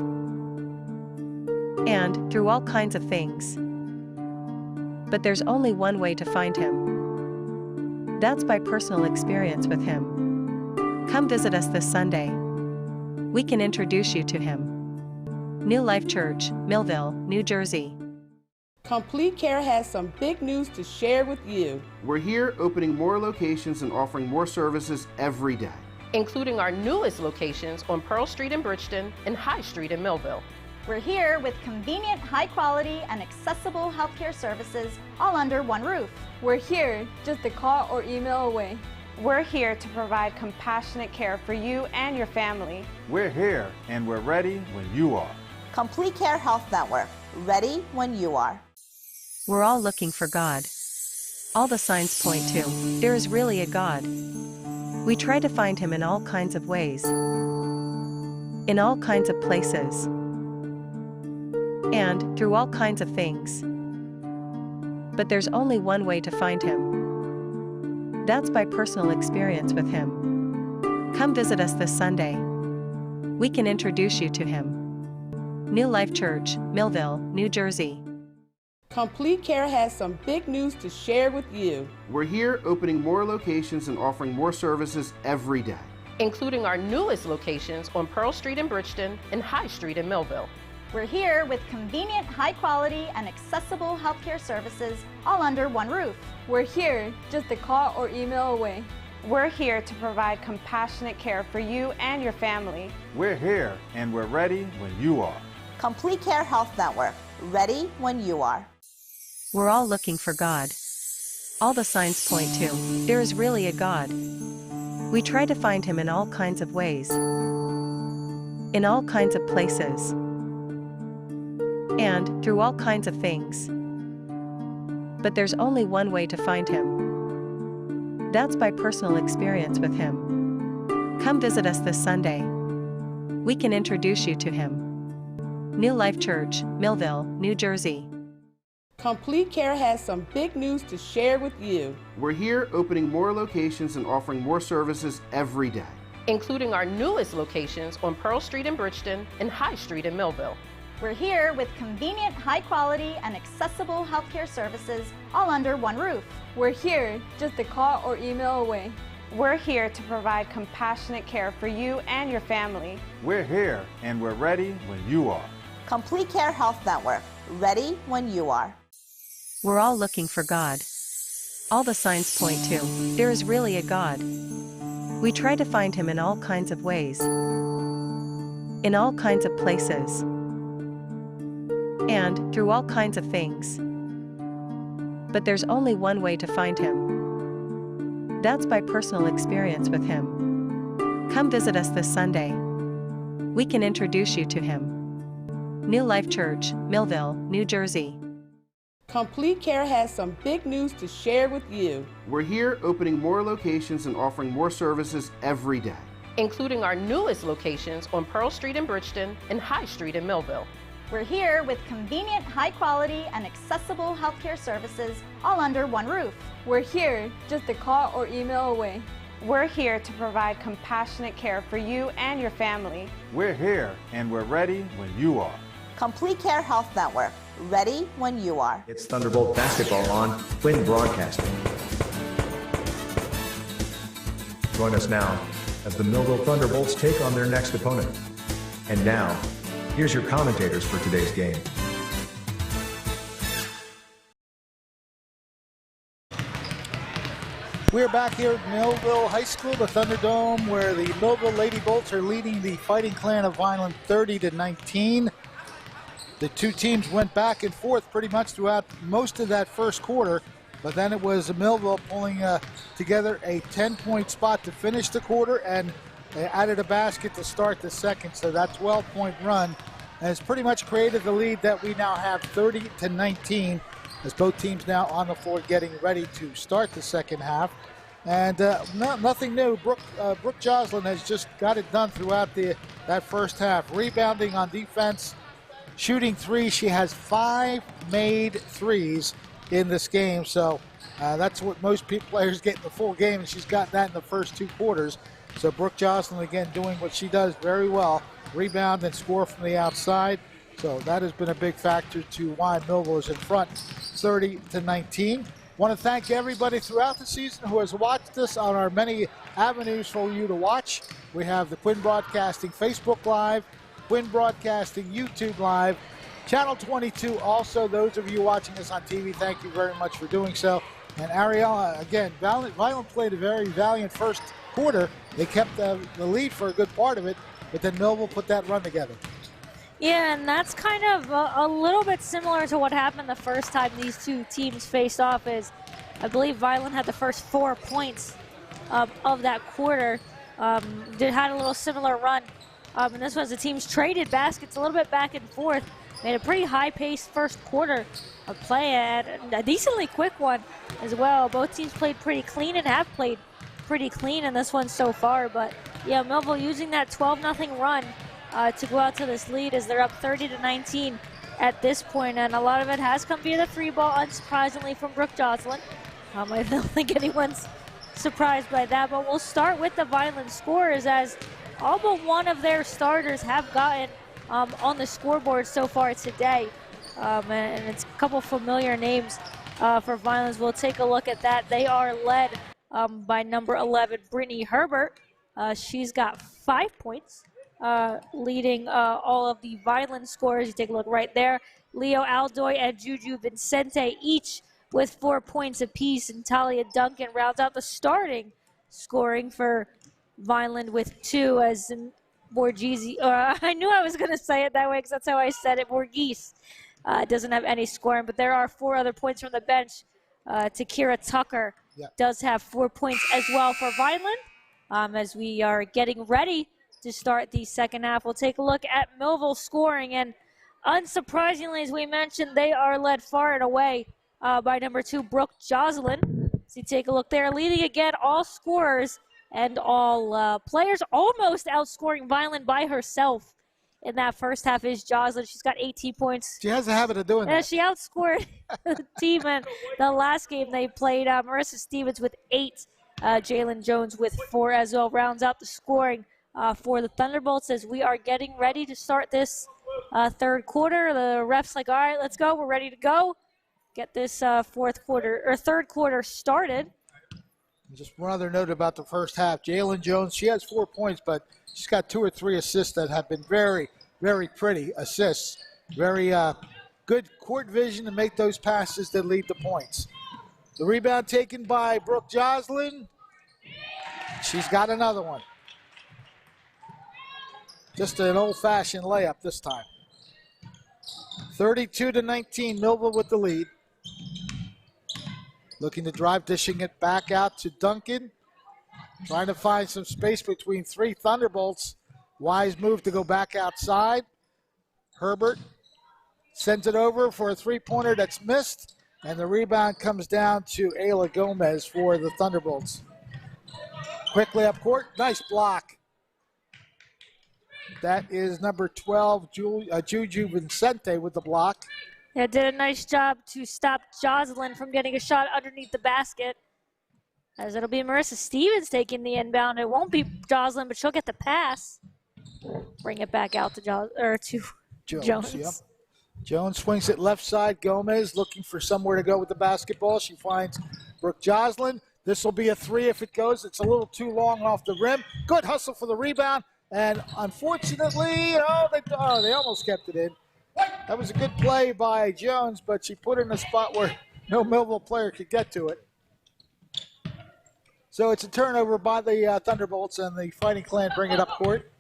and through all kinds of things. But there's only one way to find him. That's by personal experience with him. Come visit us this Sunday. We can introduce you to him. New Life Church, Millville, New Jersey. Complete Care has some big news to share with you. We're here opening more locations and offering more services every day, including our newest locations on Pearl Street in Bridgeton and High Street in Millville. We're here with convenient, high-quality, and accessible healthcare services all under one roof. We're here just a call or email away. We're here to provide compassionate care for you and your family. We're here and we're ready when you are. Complete Care Health Network, ready when you are. We're all looking for God. All the signs point to, there is really a God. We try to find him in all kinds of ways, in all kinds of places, and through all kinds of things. But there's only one way to find him. That's by personal experience with him. Come visit us this Sunday. We can introduce you to him. New Life Church, Millville, New Jersey. Complete Care has some big news to share with you. We're here opening more locations and offering more services every day, including our newest locations on Pearl Street in Bridgeton and High Street in Millville. We're here with convenient, high-quality, and accessible healthcare services all under one roof. We're here just a call or email away. We're here to provide compassionate care for you and your family. We're here and we're ready when you are. Complete Care Health Network, ready when you are. We're all looking for God. All the signs point to, there is really a God. We try to find him in all kinds of ways, in all kinds of places, and through all kinds of things. But there's only one way to find him. That's by personal experience with him. Come visit us this Sunday. We can introduce you to him. New Life Church, Millville, New Jersey. Complete Care has some big news to share with you. We're here opening more locations and offering more services every day, including our newest locations on Pearl Street in Bridgeton and High Street in Millville. We're here with convenient, high-quality, and accessible healthcare services all under one roof. We're here just a call or email away. We're here to provide compassionate care for you and your family. We're here and we're ready when you are. Complete Care Health Network, ready when you are. We're all looking for God. All the signs point to, there is really a God. We try to find him in all kinds of ways, in all kinds of places, and through all kinds of things. But there's only one way to find him. That's by personal experience with him. Come visit us this Sunday. We can introduce you to him. New Life Church, Millville, New Jersey. Complete Care has some big news to share with you. We're here opening more locations and offering more services every day, including our newest locations on Pearl Street in Bridgeton and High Street in Millville. We're here with convenient, high-quality, and accessible healthcare services all under one roof. We're here just a call or email away. We're here to provide compassionate care for you and your family. We're here and we're ready when you are. Complete Care Health Network, ready when you are. It's Thunderbolt basketball on Quinn Broadcasting. Join us now as the Millville Thunderbolts take on their next opponent. And now, here's your commentators for today's game. We're back here at Millville High School, the Thunderdome, where the Millville Lady Bolts are leading the Fighting Clan of Vineland 30-19. The two teams went back and forth pretty much throughout most of that first quarter, but then it was Millville pulling together a 10-point spot to finish the quarter, and they added a basket to start the second, so that 12-point run has pretty much created the lead that we now have 30-19, as both teams now on the floor getting ready to start the second half. And nothing new. Brooke Joslin has just got it done throughout that first half. Rebounding on defense, shooting threes. She has 5 made threes in this game. So that's what most players get in the full game, and she's got that in the first 2 quarters. So Brooke Joslin, again, doing what she does very well. Rebound and score from the outside. So that has been a big factor to why Millville is in front 30-19. Want to thank everybody throughout the season who has watched us on our many avenues for you to watch. We have the Quinn Broadcasting Facebook Live, Quinn Broadcasting YouTube Live, Channel 22. Also, those of you watching us on TV, thank you very much for doing so. And Ariella, again, Vineland played a very valiant first quarter. They kept the lead for a good part of it, but then Millville put that run together. Yeah, and that's kind of a little bit similar to what happened the first time these two teams faced off. Is I believe Vineland had the first 4 points of that quarter. They had a little similar run. And this was the teams traded baskets a little bit back and forth. Made a pretty high-paced first quarter of play and a decently quick one as well. Both teams played pretty clean and have played pretty clean in this one so far. But yeah, Millville using that 12-0 run to go out to this lead as they're up 30-19 at this point, and a lot of it has come via the free ball, unsurprisingly, from Brooke Joslin. I don't think anyone's surprised by that, but we'll start with the Vineland scorers as all but one of their starters have gotten on the scoreboard so far today, and it's a couple familiar names for Vineland. We'll take a look at that. They are led by number 11, Brittany Herbert. She's got 5 points. Leading all of the Vineland scorers. You take a look right there. Leo Aldoy and Juju Vincente each with 4 points apiece, and Talia Duncan rounds out the starting scoring for Vineland with 2, as in Borghese. I knew I was going to say it that way because that's how I said it. Borghese doesn't have any scoring, but there are 4 other points from the bench. Takira Tucker does have 4 points as well for Vineland. As we are getting ready to start the second half, we'll take a look at Millville scoring, and unsurprisingly, as we mentioned, they are led far and away by number 2, Brooke Joslin. So you take a look there, leading again all scorers and all players, almost outscoring Vineland by herself in that first half is Joslin. She's got 18 points. She has a habit of doing that. She outscored the team in the last game they played. Marissa Stevens with 8, Jalen Jones with 4 as well, rounds out the scoring for the Thunderbolts as we are getting ready to start this third quarter. The ref's like, all right, let's go. We're ready to go. Get this third quarter started. Just one other note about the first half. Jalen Jones, she has 4 points, but she's got 2 or 3 assists that have been very, very pretty assists. Very good court vision to make those passes that lead to points. The rebound taken by Brooke Joslin. She's got another one. Just an old-fashioned layup this time. 32-19, Millville with the lead. Looking to drive, dishing it back out to Duncan. Trying to find some space between 3 Thunderbolts. Wise move to go back outside. Herbert sends it over for a 3-pointer that's missed. And the rebound comes down to Ayla Gomez for the Thunderbolts. Quickly up court, nice block. That is number 12, Juju Vincente with the block. Yeah, did a nice job to stop Joslin from getting a shot underneath the basket. As it'll be Marissa Stevens taking the inbound. It won't be Joslin, but she'll get the pass. Bring it back out to Jones. Yep. Jones swings it left side. Gomez looking for somewhere to go with the basketball. She finds Brooke Joslin. This will be a 3 if it goes. It's a little too long off the rim. Good hustle for the rebound. And unfortunately, they almost kept it in. That was a good play by Jones, but she put it in a spot where no Millville player could get to it. So it's a turnover by the Thunderbolts, and the Fighting Clan bring it up court.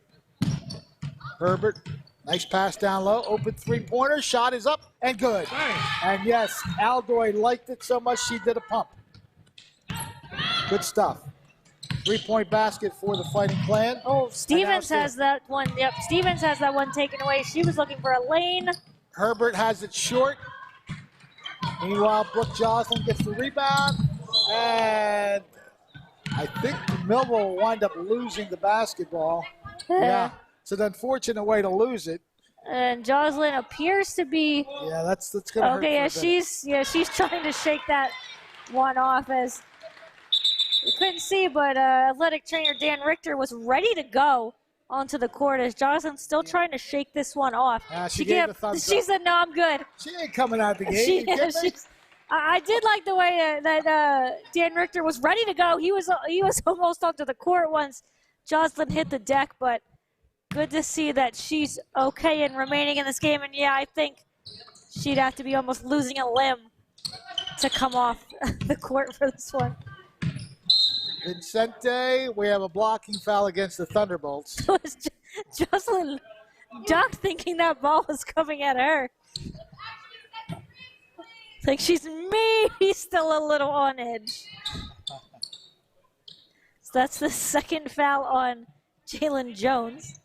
Herbert, nice pass down low, open 3-pointer, shot is up and good. And yes, Aldoy liked it so much she did a pump. Good stuff. 3-point basket for the Fighting Clan. Oh, Stevens has that one. Yep, Stevens has that one taken away. She was looking for a lane. Herbert has it short. Meanwhile, Brooke Joslin gets the rebound. And I think Millville will wind up losing the basketball. Yeah, it's an unfortunate way to lose it. And Jocelyn appears to be. Yeah, that's gonna hurt. Okay, she's trying to shake that one off, as you couldn't see, but athletic trainer Dan Richter was ready to go onto the court as Jocelyn's still trying to shake this one off. She gave the thumbs she up. said, "No, I'm good." She ain't coming out the game. I did like the way that Dan Richter was ready to go. He was almost onto the court once Jocelyn hit the deck, but good to see that she's okay and remaining in this game. And yeah, I think she'd have to be almost losing a limb to come off the court for this one. Vincente, we have a blocking foul against the Thunderbolts. Jocelyn ducked thinking that ball was coming at her. Like she's maybe still a little on edge. So that's the second foul on Jalen Jones.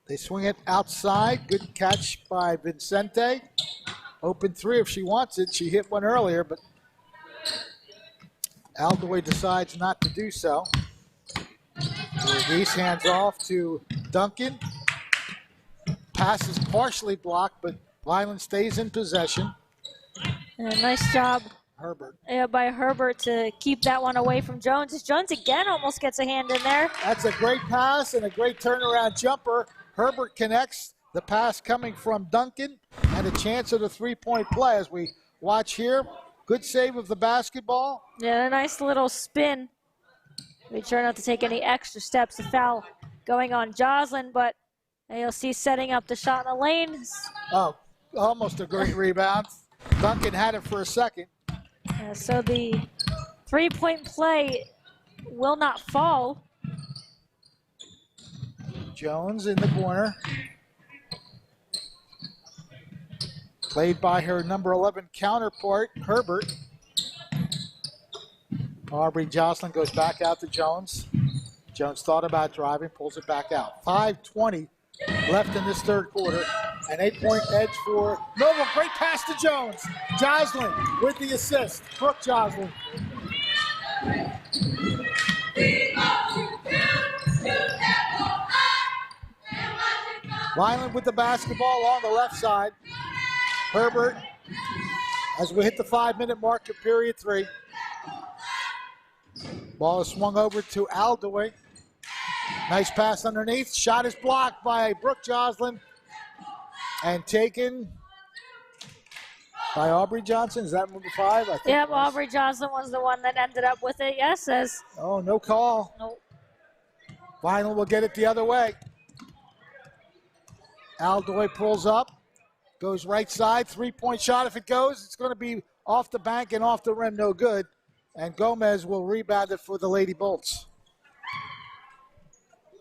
They swing it outside. Good catch by Vincente. Open three if she wants it. She hit one earlier, but Aldaway decides not to do so. Release hands off to Duncan. Pass is partially blocked, but Vineland stays in possession. And a nice job by Herbert to keep that one away from Jones. Jones again almost gets a hand in there. That's a great pass and a great turnaround jumper. Herbert connects. The pass coming from Duncan and a chance at a three-point play as we watch here. Good save of the basketball. Yeah, a nice little spin. We try not to take any extra steps. The foul going on Jocelyn, but you'll see setting up the shot in the lane. Oh, almost a great rebound. Duncan had it for a second. So the three-point play will not fall. Jones in the corner. Played by her number 11 counterpart, Herbert. Aubrey Jocelyn goes back out to Jones. Jones thought about driving, pulls it back out. 5:20 left in this third quarter. An 8-point edge for Millville. Great pass to Jones. Jocelyn with the assist. Brooke Jocelyn. Vineland with the basketball on the left side. Herbert, as we hit the 5-minute mark of period 3. Ball is swung over to Aldaway. Nice pass underneath. Shot is blocked by Brooke Jocelyn and taken by Aubrey Johnson. Is that number 5? I think. Yep, Aubrey Johnson was the one that ended up with it. Yes, as. Oh, no call. Nope. Vineland will get it the other way. Aldaway pulls up. Goes right side, 3-point shot. If it goes, it's going to be off the bank and off the rim, no good. And Gomez will rebound it for the Lady Bolts.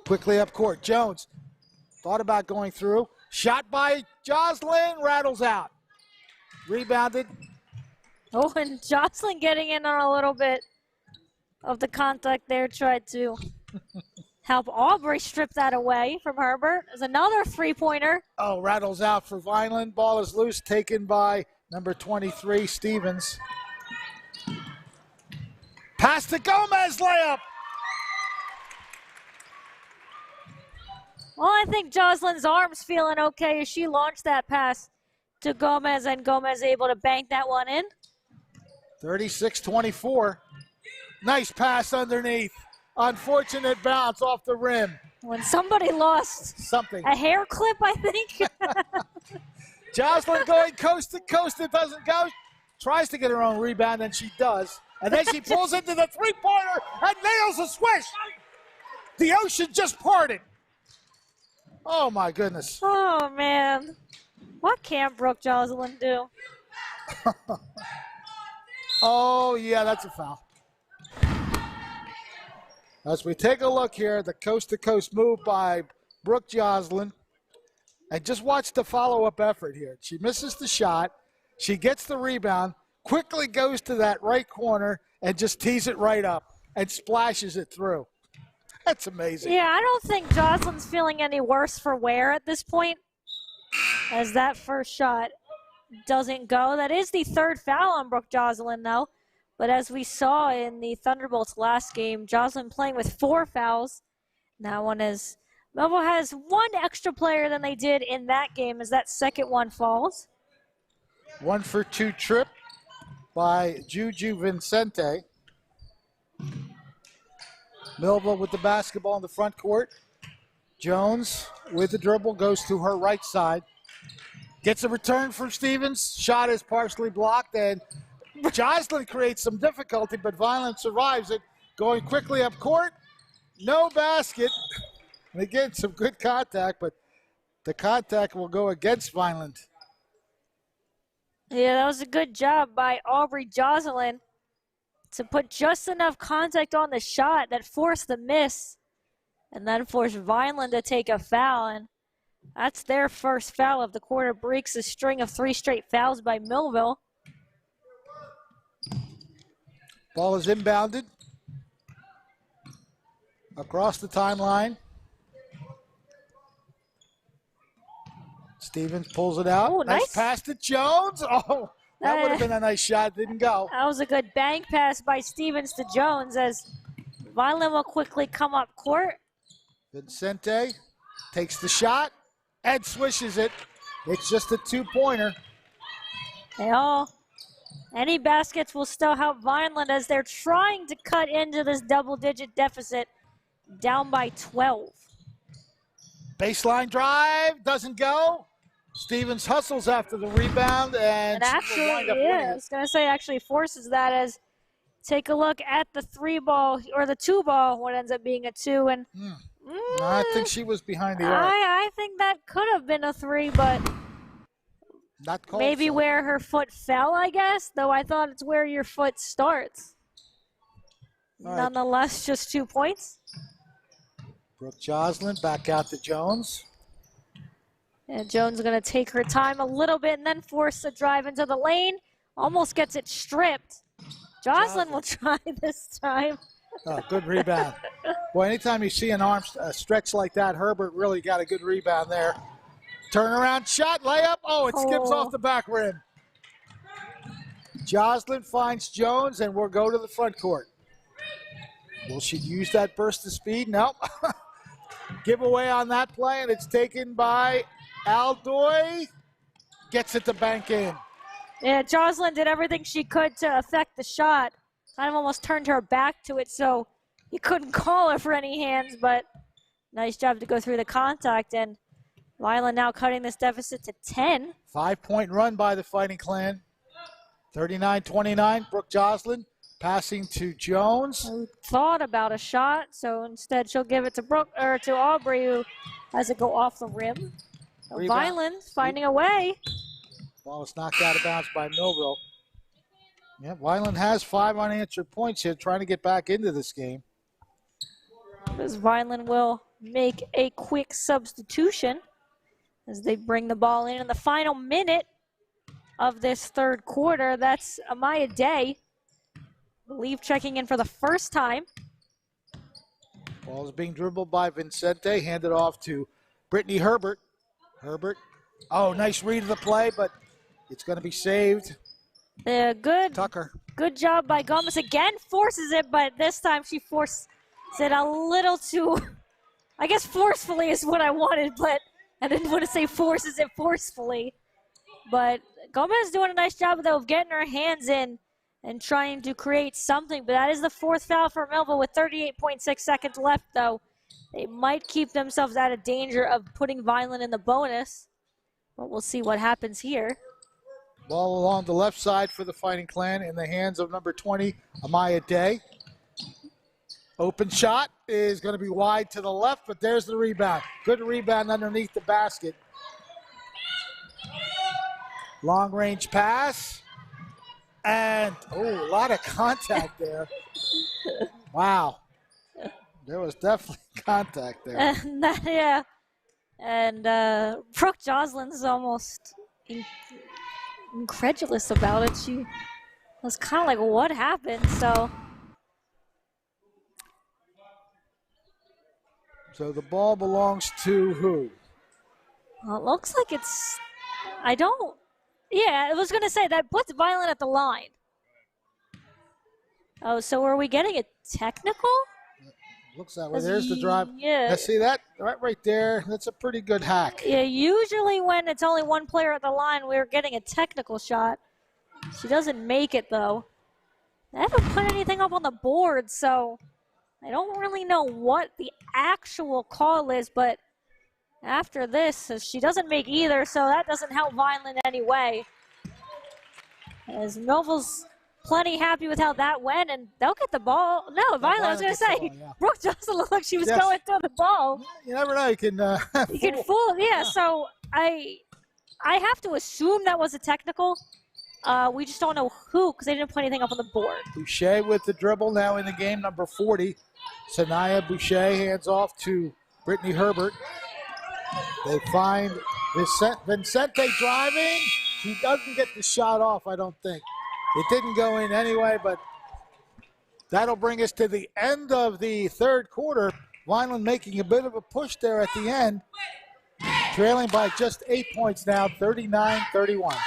Quickly up court, Jones thought about going through. Shot by Jocelyn, rattles out. Rebounded. Oh, and Jocelyn getting in on a little bit of the contact there, tried to help Aubrey strip that away from Herbert. There's another three-pointer. Oh, rattles out for Vineland. Ball is loose, taken by number 23, Stevens. Pass to Gomez, layup. Well, I think Jocelyn's arm's feeling okay as she launched that pass to Gomez, and Gomez able to bank that one in. 36-24. Nice pass underneath. Unfortunate bounce off the rim. When somebody lost something. A hair clip, I think. Jocelyn going coast to coast. It doesn't go. Tries to get her own rebound, and she does. And then she pulls into the three-pointer and nails a swish. The ocean just parted. Oh, my goodness. Oh, man. What can Brooke Jocelyn do? Oh, yeah, that's a foul. As we take a look here, the coast-to-coast move by Brooke Jocelyn. And just watch the follow-up effort here. She misses the shot. She gets the rebound, quickly goes to that right corner, and just tees it right up and splashes it through. That's amazing. Yeah, I don't think Jocelyn's feeling any worse for wear at this point, as that first shot doesn't go. That is the third foul on Brooke Jocelyn, though. But as we saw in the Thunderbolts last game, Jocelyn playing with 4 fouls. That one is, Millville has 1 extra player than they did in that game as that second one falls. 1 for 2 trip by Juju Vincente. Millville with the basketball in the front court. Jones with the dribble goes to her right side. Gets a return from Stevens. Shot is partially blocked, and Jocelyn creates some difficulty, but Vineland survives it. Going quickly up court. No basket. And again, some good contact, but the contact will go against Vineland. Yeah, that was a good job by Aubrey Jocelyn to put just enough contact on the shot that forced the miss and then forced Vineland to take a foul. And that's their first foul of the quarter. Breaks a string of 3 straight fouls by Millville. Ball is inbounded across the timeline. Stevens pulls it out. Ooh, nice pass to Jones. Oh, that would have been a nice shot. Didn't go. That was a good bank pass by Stevens to Jones as Vineland will quickly come up court. Vincente takes the shot and swishes it. It's just a 2-pointer. Any baskets will still help Vineland as they're trying to cut into this double-digit deficit, down by 12. Baseline drive doesn't go. Stevens hustles after the rebound and actually, I was going to say, actually forces that as take a look at the 3-ball or the 2-ball, what ends up being a 2. And I think she was behind the arc. I think that could have been a 3, but not called maybe so. Where her foot fell, I guess, though I thought it's where your foot starts. Right. Nonetheless, just 2 points. Brooke Jocelyn back out to Jones. And Jones is going to take her time a little bit and then force a drive into the lane. Almost gets it stripped. Jocelyn will try this time. Oh, good rebound. Boy, anytime you see an arm stretch like that, Herbert really got a good rebound there. Turnaround shot, layup. Oh, it skips off the back rim. Jocelyn finds Jones and we'll go to the front court. Will she use that burst of speed? Nope. Giveaway on that play, and it's taken by Aldoy. Gets it to bank in. Yeah, Jocelyn did everything she could to affect the shot. Kind of almost turned her back to it, so you couldn't call her for any hands, but nice job to go through the contact. And Vineland now cutting this deficit to 10. 5-point run by the Fighting Clan. 39-29, Brooke Jocelyn passing to Jones. Who thought about a shot, so instead she'll give it to to Aubrey, who has it go off the rim. So Vineland finding a way. Ball is knocked out of bounds by Millville. Yeah, Vineland has 5 unanswered points here, trying to get back into this game. As Vineland will make a quick substitution as they bring the ball in the final minute of this third quarter. That's Amaya Day, I believe, checking in for the first time. Ball is being dribbled by Vincente, handed off to Brittany Herbert. Herbert, oh, nice read of the play, but it's going to be saved. Good. Tucker. Good job by Gomez. Again, forces it, but this time she forces it a little too, I guess forcefully is what I wanted, but I didn't want to say forces it forcefully. But Gomez is doing a nice job, though, of getting her hands in and trying to create something. But that is the 4th foul for Millville with 38.6 seconds left, though. They might keep themselves out of danger of putting Vineland in the bonus, but we'll see what happens here. Ball along the left side for the Fighting Clan in the hands of number 20, Amaya Day. Open shot is going to be wide to the left, but there's the rebound. Good rebound underneath the basket. Long range pass. And, oh, a lot of contact there. Wow. There was definitely contact there. And yeah. And Brooke Jocelyn's almost incredulous about it. She was kind of like, what happened? So the ball belongs to who? Well, it looks like it's, I was going to say that puts Vineland at the line. Oh, so are we getting a technical? Looks that way. There's the drive. Yeah. Now, see that right there? That's a pretty good hack. Yeah, usually when it's only one player at the line, we're getting a technical shot. She doesn't make it, though. They haven't put anything up on the board, so I don't really know what the actual call is, but after this, she doesn't make either, so that doesn't help Vineland anyway. As Millville's plenty happy with how that went, and they'll get the ball. No, Vineland, I was going to say, Brooke Johnson looked like she was going through the ball. You never know. You can you can fool. Yeah, so I have to assume that was a technical. We just don't know who because they didn't put anything up on the board. Boucher with the dribble now in the game, number 40. Sanaya Boucher hands off to Brittany Herbert. They find Vincente driving. He doesn't get the shot off, I don't think. It didn't go in anyway, but that'll bring us to the end of the third quarter. Vineland making a bit of a push there at the end, trailing by just 8 points now, 39-31.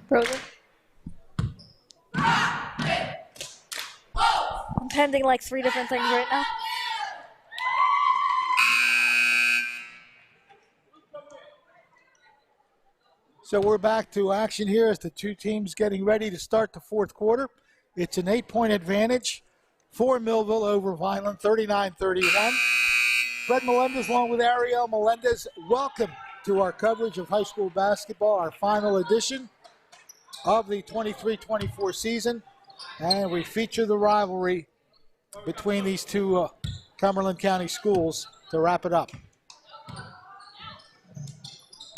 Frozen. I'm pending like 3 different things right now. So we're back to action here as the two teams getting ready to start the fourth quarter. It's an 8-point advantage for Millville over Vineland, 39-31. Fred Melendez along with Ariel Melendez. Welcome to our coverage of high school basketball, our final edition of the 23-24 season, and we feature the rivalry between these two Cumberland County schools to wrap it up.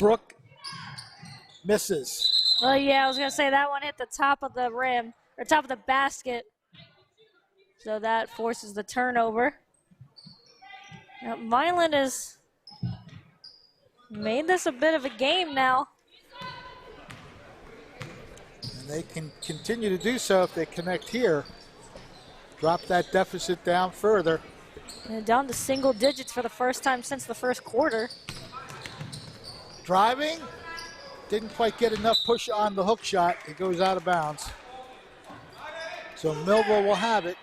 Brooke misses. Well, yeah, I was going to say that one hit the top of the rim, or top of the basket, so that forces the turnover. Now, Vineland has made this a bit of a game now. And they can continue to do so if they connect here. Drop that deficit down further. And down to single digits for the first time since the first quarter. Driving. Didn't quite get enough push on the hook shot. It goes out of bounds. So Millville will have it.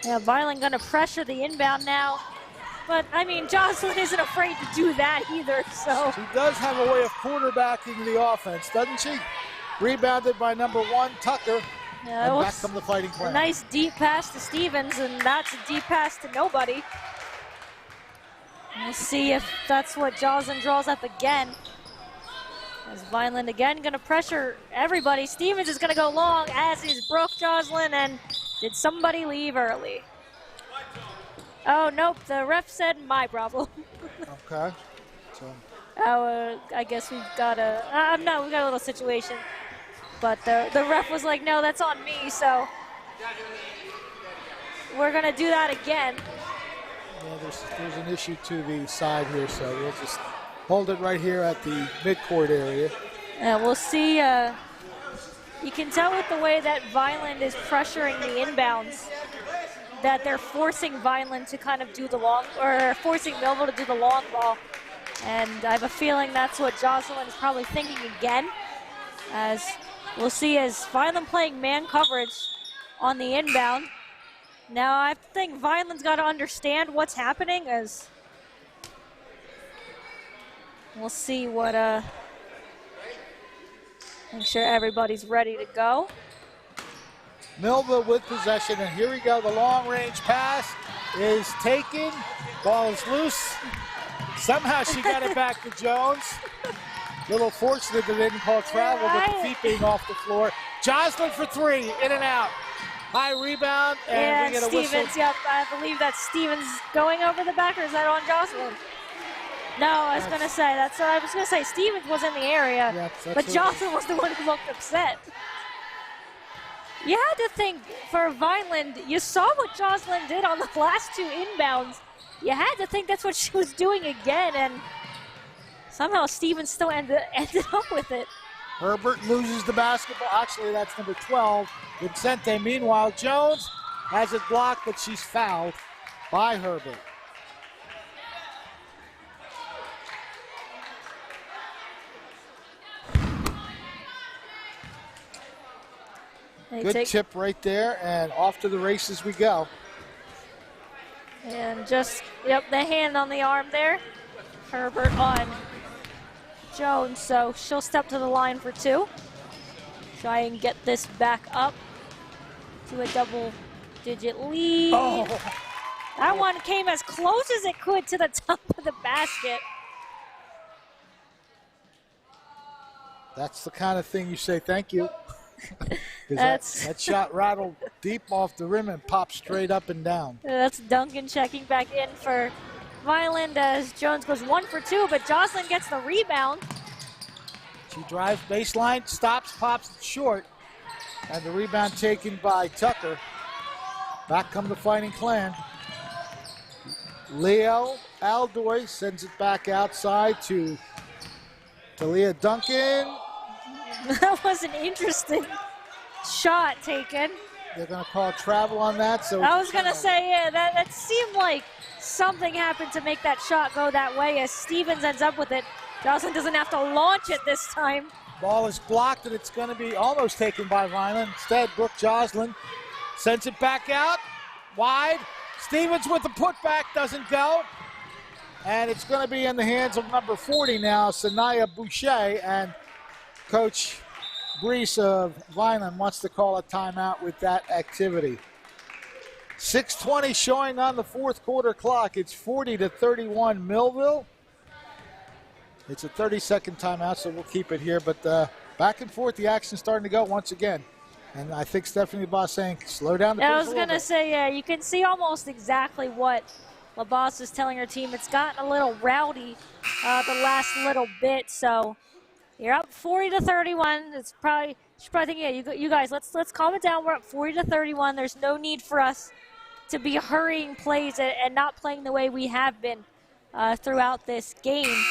Yeah, Vineland going to pressure the inbound now. But, I mean, Jocelyn isn't afraid to do that either, so. She does have a way of quarterbacking the offense, doesn't she? Rebounded by number 1, Tucker, yeah, and back from the Fighting Clan. A nice deep pass to Stevens, and that's a deep pass to nobody. We'll see if that's what Jocelyn draws up again. As Vineland again going to pressure everybody. Stevens is going to go long, as is Brooke Jocelyn, and did somebody leave early? Oh, nope, the ref said my problem. Okay. So. I guess we've got no, we got a little situation. But the ref was like, no, that's on me, so we're going to do that again. Yeah, there's an issue to the side here, so we'll just hold it right here at the midcourt area. Yeah, we'll see. You can tell with the way that Vineland is pressuring the inbounds that they're forcing Vineland to kind of do the long, or forcing Millville to do the long ball. And I have a feeling that's what Jocelyn is probably thinking again. As we'll see as Vineland playing man coverage on the inbound. Now I think Vineland's got to understand what's happening as we'll see what, make sure everybody's ready to go. Millville with possession, and here we go. The long-range pass is taken. Ball is loose. Somehow she got it back to Jones. A little fortunate that they didn't call travel with the feet being off the floor. Jocelyn for 3, in and out. High rebound, and we get a Stevens, whistle. yep, I believe that's Stevens going over the back, or is that on Jocelyn? No, I was going to say, that's what I was going to say. Stevens was in the area, but Jocelyn was the one who looked upset. You had to think for Vineland, you saw what Jocelyn did on the last 2 inbounds. You had to think that's what she was doing again, and somehow Stevens still ended up with it. Herbert loses the basketball. Actually, that's number 12, Vincente. Meanwhile, Jones has it blocked, but she's fouled by Herbert. Good tip right there, and off to the races we go. And just, the hand on the arm there. Herbert on Jones, so she'll step to the line for 2. Try and get this back up to a double-digit lead. Oh. That one came as close as it could to the top of the basket. That's the kind of thing you say thank you. that shot rattled deep off the rim and popped straight up and down. That's Duncan checking back in for Vineland as Jones goes 1 for 2, but Jocelyn gets the rebound. She drives baseline, stops, pops it short, and the rebound taken by Tucker. Back come the Fighting Clan. Leo Aldoy sends it back outside to Leah Duncan. That was an interesting shot taken. They're going to call travel on that. So I was going to say, yeah, that seemed like something happened to make that shot go that way as Stevens ends up with it. Jocelyn doesn't have to launch it this time. Ball is blocked, and it's going to be almost taken by Vineland. Instead, Brooke Joslin sends it back out, wide. Stevens with the putback, doesn't go. And it's going to be in the hands of number 40 now, Sanaya Boucher, and Coach Brees of Vineland wants to call a timeout with that activity. 6:20 showing on the 4th quarter clock. It's 40-31 Millville. It's a 30-second timeout, so we'll keep it here. But back and forth, the action's starting to go once again. And I think Stephanie LaBosse saying, slow down the pace. I was going to say, yeah, you can see almost exactly what LaBosse is telling her team. It's gotten a little rowdy the last little bit, so you're up 40-31. It's probably, she's probably thinking, yeah, you guys, let's calm it down. We're up 40-31. There's no need for us to be hurrying plays and not playing the way we have been throughout this game.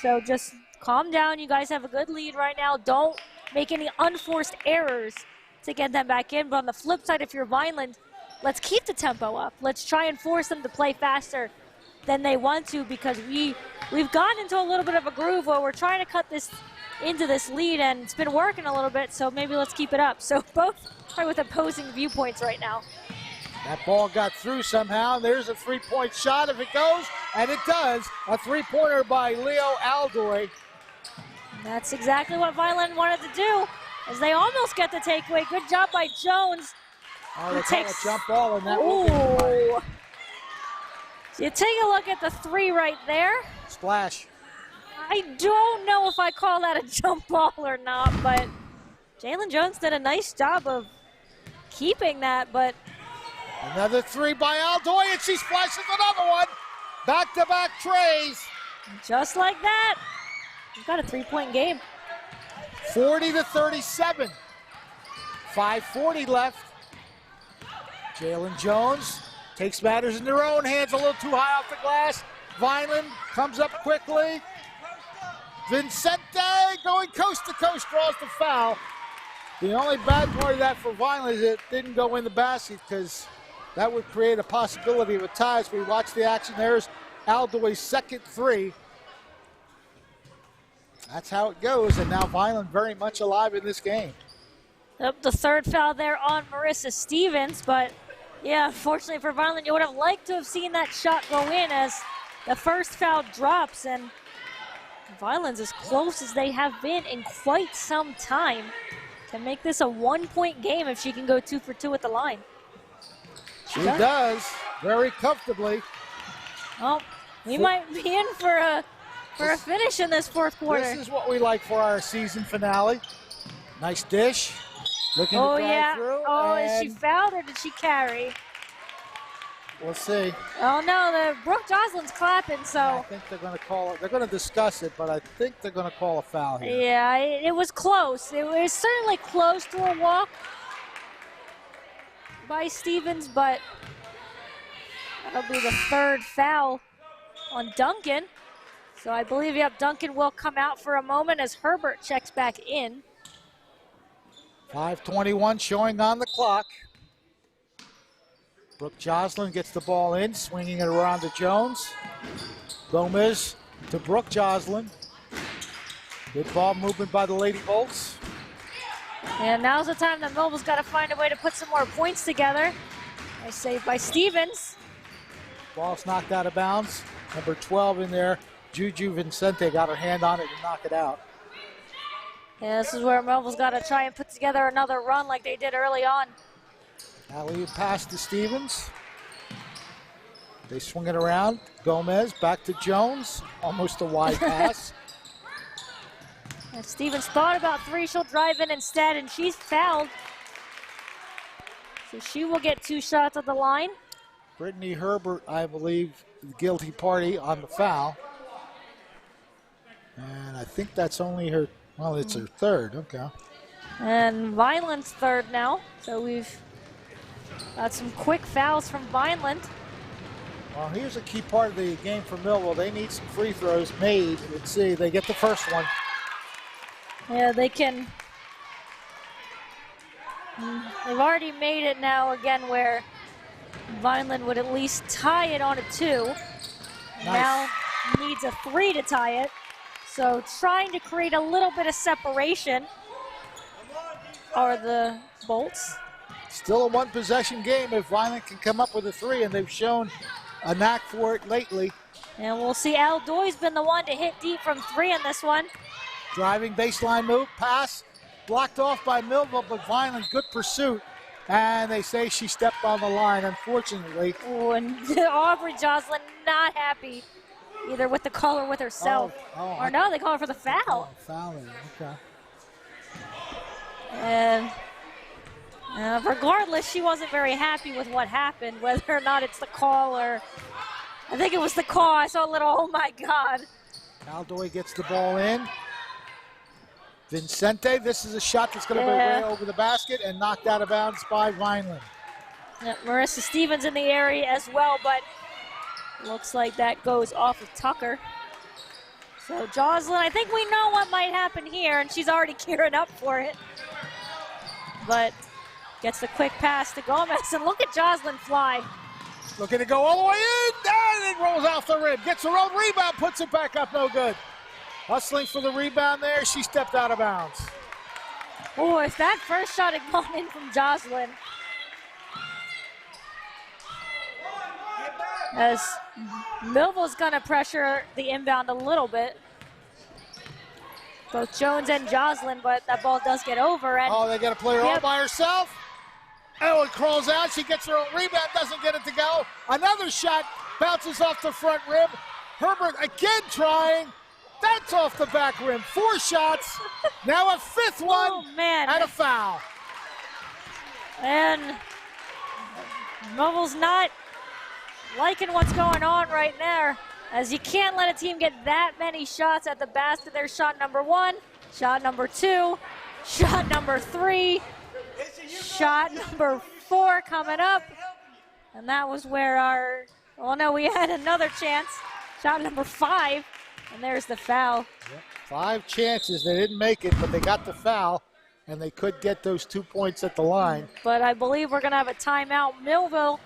So just calm down. You guys have a good lead right now. Don't make any unforced errors to get them back in. But on the flip side, if you're Vineland, let's keep the tempo up. Let's try and force them to play faster than they want to, because we've gotten into a little bit of a groove where we're trying to cut this into this lead, and it's been working a little bit, so maybe let's keep it up. So both are with opposing viewpoints right now. That ball got through somehow. There's a three-point shot if it goes, and it does. A three-pointer by Leo Aldoy. That's exactly what Vineland wanted to do, as they almost get the takeaway. Good job by Jones. Oh, they call a jump ball, and that will be so you take a look at the 3 right there. Splash. I don't know if I call that a jump ball or not, but Jalen Jones did a nice job of keeping that, but another 3 by Aldoy, and she splashes another one. Back-to-back trays. Just like that. You've got a 3-point game. 40-37. 5:40 left. Jalen Jones takes matters in their own hands, a little too high off the glass. Vineland comes up quickly. Vincente going coast to coast, draws the foul. The only bad part of that for Vineland is it didn't go in the basket, because that would create a possibility of a tie. As we watch the action, there's Aldoy's second 3. That's how it goes, and now Vineland very much alive in this game. Yep, the 3rd foul there on Marissa Stevens, but yeah, unfortunately for Vineland, you would have liked to have seen that shot go in as the 1st foul drops, and Vineland's as close as they have been in quite some time. Can make this a 1-point game if she can go 2 for 2 at the line. She does, very comfortably. Well, we might be in for a finish in this 4th quarter. This is what we like for our season finale. Nice dish. Looking to drive through. Oh, is she fouled or did she carry? We'll see. Oh no, Brooke Joslin's clapping, so. I think they're going to call it. They're going to discuss it, but I think they're going to call a foul here. Yeah, it was close. It was certainly close to a walk by Stevens, but that'll be the third foul on Duncan. So I believe, yep, Duncan will come out for a moment as Herbert checks back in. 5:21 showing on the clock. Brooke Joslin gets the ball in, swinging it around to Jones. Gomez to Brooke Joslin. Good ball movement by the Lady Bolts. And now's the time that Millville's got to find a way to put some more points together. I say by Stevens. Ball's knocked out of bounds. Number 12 in there, Juju Vincente, got her hand on it and knocked it out. Yeah, this is where Millville's got to try and put together another run like they did early on. Alley pass to Stevens. They swing it around. Gomez back to Jones. Almost a wide pass. And Stevens thought about three. She'll drive in instead, and she's fouled. So she will get 2 shots at the line. Brittany Herbert, I believe, the guilty party on the foul. And I think that's only her, well, it's her third, okay. And Vineland's third now. So we've got some quick fouls from Vineland. Well, here's a key part of the game for Millville. They need some free throws made. Let's see, they get the first one. Yeah, they can. They've already made it now again where Vineland would at least tie it on a 2. Nice. Now needs a 3 to tie it. So trying to create a little bit of separation are the Bolts. Still a 1-possession game if Vineland can come up with a 3, and they've shown a knack for it lately. And we'll see Aldoy's been the one to hit deep from 3 in this one. Driving baseline move, pass, blocked off by Millville, but Vineland, good pursuit. And they say she stepped on the line, unfortunately. Oh, and Aubrey Joslin not happy either with the call or with herself. Or no, they call her for the foul. Foul, okay. And regardless, she wasn't very happy with what happened, whether or not it's the call or, I think it was the call. I saw a little, oh my God. Aldoy gets the ball in. Vincente, this is a shot that's going to be way over the basket and knocked out of bounds by Vineland. Yeah, Marissa Stevens in the area as well, but looks like that goes off of Tucker. So Joslin, I think we know what might happen here, and she's already gearing up for it. But gets the quick pass to Gomez, and look at Joslin fly. Looking to go all the way in, and it rolls off the rim. Gets her own rebound, puts it back up, no good. Hustling for the rebound there, she stepped out of bounds. Oh, if that first shot had gone in from Joslin. As Millville's gonna pressure the inbound a little bit. Both Jones and Joslin, but that ball does get over. And they got to play her all by herself. Oh, it crawls out, she gets her own rebound, doesn't get it to go. Another shot bounces off the front rim. Herbert again trying. That's off the back rim. 4 shots. Now a 5th one. Oh, man. And a foul. And Millville's not liking what's going on right there, as you can't let a team get that many shots at the basket. There's shot number 1, shot number 2, shot number 3, shot number 4 coming up. And that was where we had another chance. Shot number 5. And there's the foul. Yep. 5 chances. They didn't make it, but they got the foul, and they could get those 2 points at the line. But I believe we're going to have a timeout. Millville,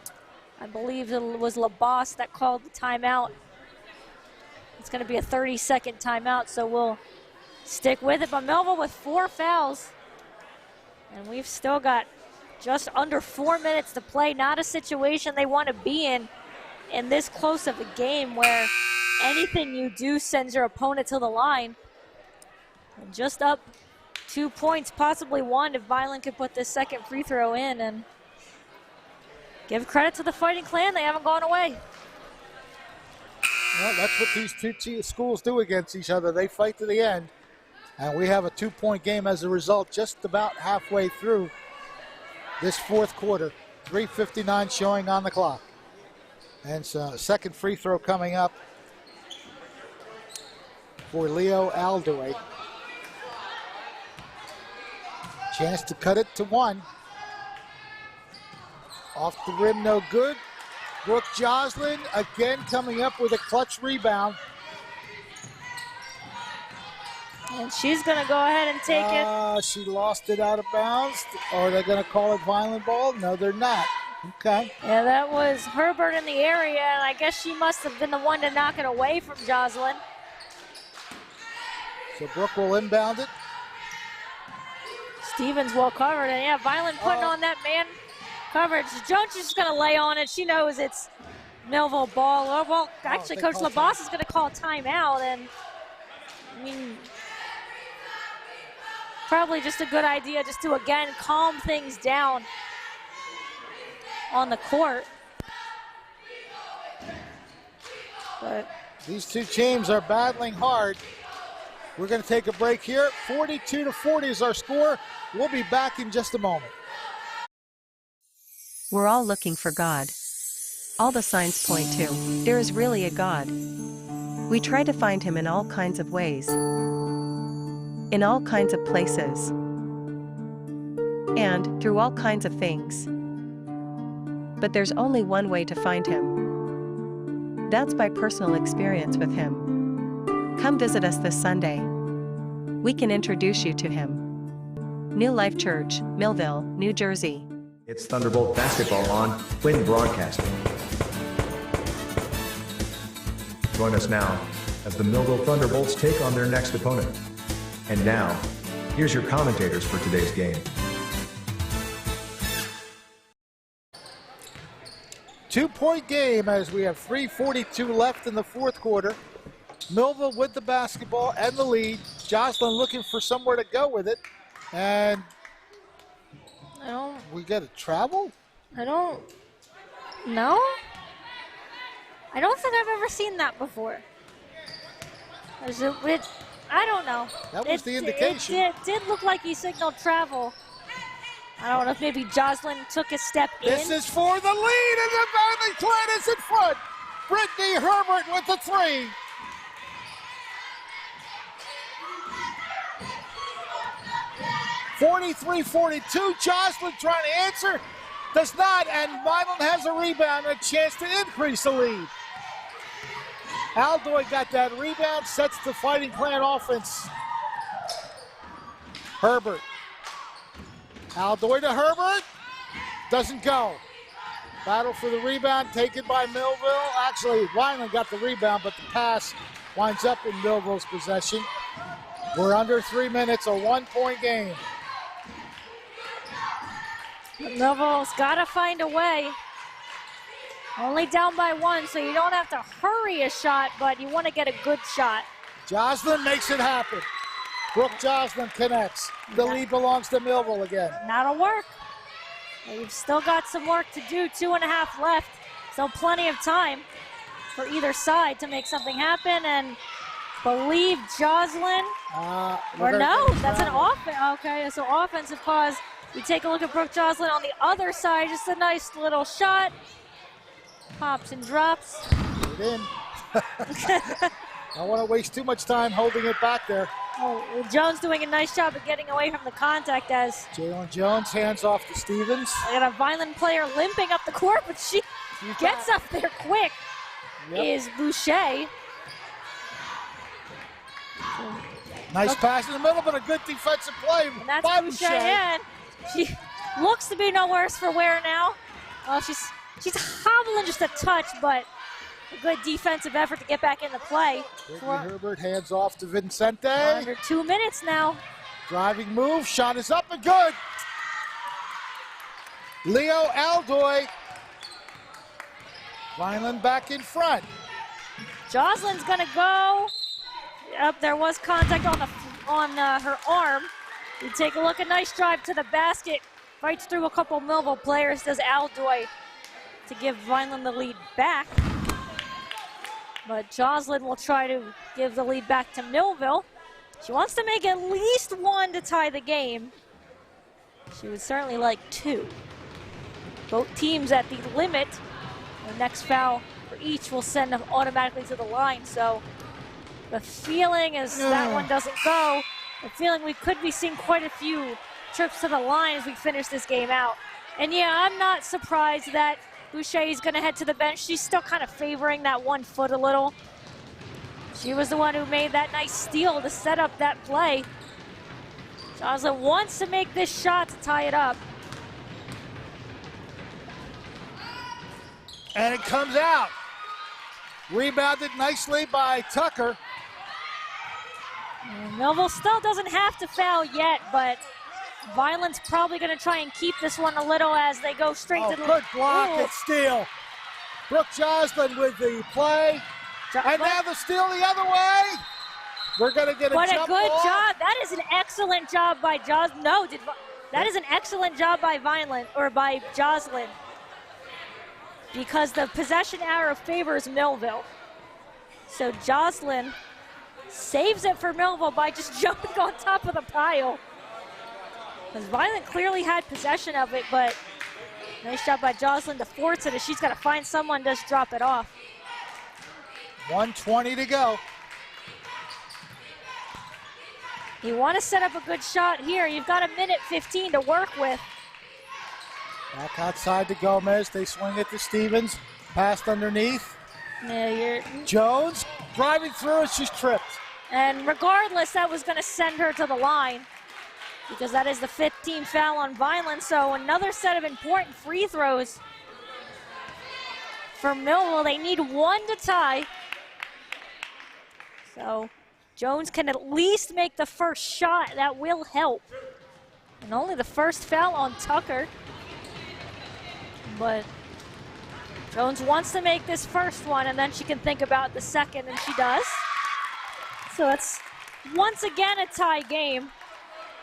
I believe it was LaBosse that called the timeout. It's going to be a 30-second timeout, so we'll stick with it. But Millville with 4 fouls, and we've still got just under 4 minutes to play. Not a situation they want to be in this close of a game where anything you do sends your opponent to the line. And just up 2 points, possibly 1 if Vineland could put this second free throw in. And give credit to the Fighting Clan, they haven't gone away. Well, that's what these two schools do against each other. They fight to the end. And we have a 2-point game as a result just about halfway through this 4th quarter. 3:59 showing on the clock. And so second free throw coming up for Leo Aldoy. Chance to cut it to one. Off the rim, no good. Brooke Joslin again coming up with a clutch rebound. And she's going to go ahead and take it. She lost it out of bounds. Are they going to call it Vineland ball? No, they're not. Okay. Yeah, that was Herbert in the area, and I guess she must have been the one to knock it away from Joslin. So Brooke will inbound it. Stevens well covered, and yeah, Vineland putting on that man coverage. Jones is just going to lay on it. She knows it's Millville ball. Oh, well, actually, Coach LaBosse is going to call a timeout, and I mean, probably just a good idea just to, again, calm things down on the court. But these two teams are battling hard. We're going to take a break here. 42-40 is our score. We'll be back in just a moment. We're all looking for God. All the signs point to, there is really a God. We try to find him in all kinds of ways, in all kinds of places, and through all kinds of things. But there's only one way to find him. That's by personal experience with him. Come visit us this Sunday. We can introduce you to him. New Life Church, Millville, New Jersey. It's Thunderbolt basketball on Quinn Broadcasting. Join us now as the Millville Thunderbolts take on their next opponent. And now, here's your commentators for today's game. Two-point game as we have 3:42 left in the fourth quarter. Millville with the basketball and the lead. Jocelyn looking for somewhere to go with it. And we got to travel? I don't know. I don't think I've ever seen that before. I don't know. That was the indication. It did look like he signaled travel. I don't know if maybe Jocelyn took a step in. This is for the lead, and the Vineland Clan is in front. Brittany Herbert with the three. (43-42). Jocelyn trying to answer. Does not, and Vineland has a rebound and a chance to increase the lead. Aldoy got that rebound, sets the Fighting Clan offense. Herbert. Aldoy to Herbert. Doesn't go. Battle for the rebound taken by Millville. Actually, Vineland got the rebound, but the pass winds up in Millville's possession. We're under 3 minutes, a 1-point game. Millville's got to find a way. Only down by one, so you don't have to hurry a shot, but you want to get a good shot. Jocelyn makes it happen. Brooke Jocelyn connects. The lead belongs to Millville again. That'll work. We've still got some work to do, 2.5 left. So plenty of time for either side to make something happen, and believe Jocelyn, or no, that's an offense. Okay, so offensive pause. We take a look at Brooke Jocelyn on the other side, just a nice little shot. Pops and drops. Get in. I don't want to waste too much time holding it back there. Oh, Jones doing a nice job of getting away from the contact as Jalen Jones hands off to Stevens. I got a Vineland player limping up the court, but she gets up there quick. Is Boucher. Nice pass in the middle, but a good defensive play that's by Boucher. Boucher. And she looks to be no worse for wear now. Well, she's hobbling just a touch, but a good defensive effort to get back into play. Herbert hands off to Vincente. Under 2 minutes now. Driving move, shot is up and good. Leo Aldoy. Vineland back in front. Jocelyn's gonna go. Up there was contact on her arm. You take a look, a nice drive to the basket. Fights through a couple Millville players, does Aldoy to give Vineland the lead back. But Jocelyn will try to give the lead back to Millville. She wants to make at least one to tie the game. She would certainly like two. Both teams at the limit The next foul for each will send them automatically to the line. So the feeling is that one doesn't go. The feeling we could be seeing quite a few trips to the line as we finish this game out. And yeah, I'm not surprised that Boucher is going to head to the bench. She's still kind of favoring that 1 foot a little. She was the one who made that nice steal to set up that play. Joslyn wants to make this shot to tie it up. And it comes out. Rebounded nicely by Tucker. And Millville still doesn't have to foul yet, but Vineland's probably going to try and keep this one a little as they go straight to the good block and steal. Brooke Joslyn with the play. And now the steal the other way. We're going to get a jump ball. What a good job. That is an excellent job by Joslyn. No, that is an excellent job by Vineland, or by Joslyn. Because the possession arrow favors Millville. So Joslyn saves it for Millville by just jumping on top of the pile. Because Vineland clearly had possession of it, but nice job by Joslyn to force it as she's got to find someone to just drop it off. 1:20 to go. You want to set up a good shot here. You've got 1:15 to work with. Back outside to Gomez. They swing it to Stevens. Passed underneath. Yeah, Jones driving through and she's tripped. And regardless, that was going to send her to the line because that is the 15th foul on Vineland. So another set of important free throws for Millville. They need one to tie. So Jones can at least make the first shot. That will help. And only the first foul on Tucker. But Jones wants to make this first one, and then she can think about the second, and she does. So it's once again a tie game.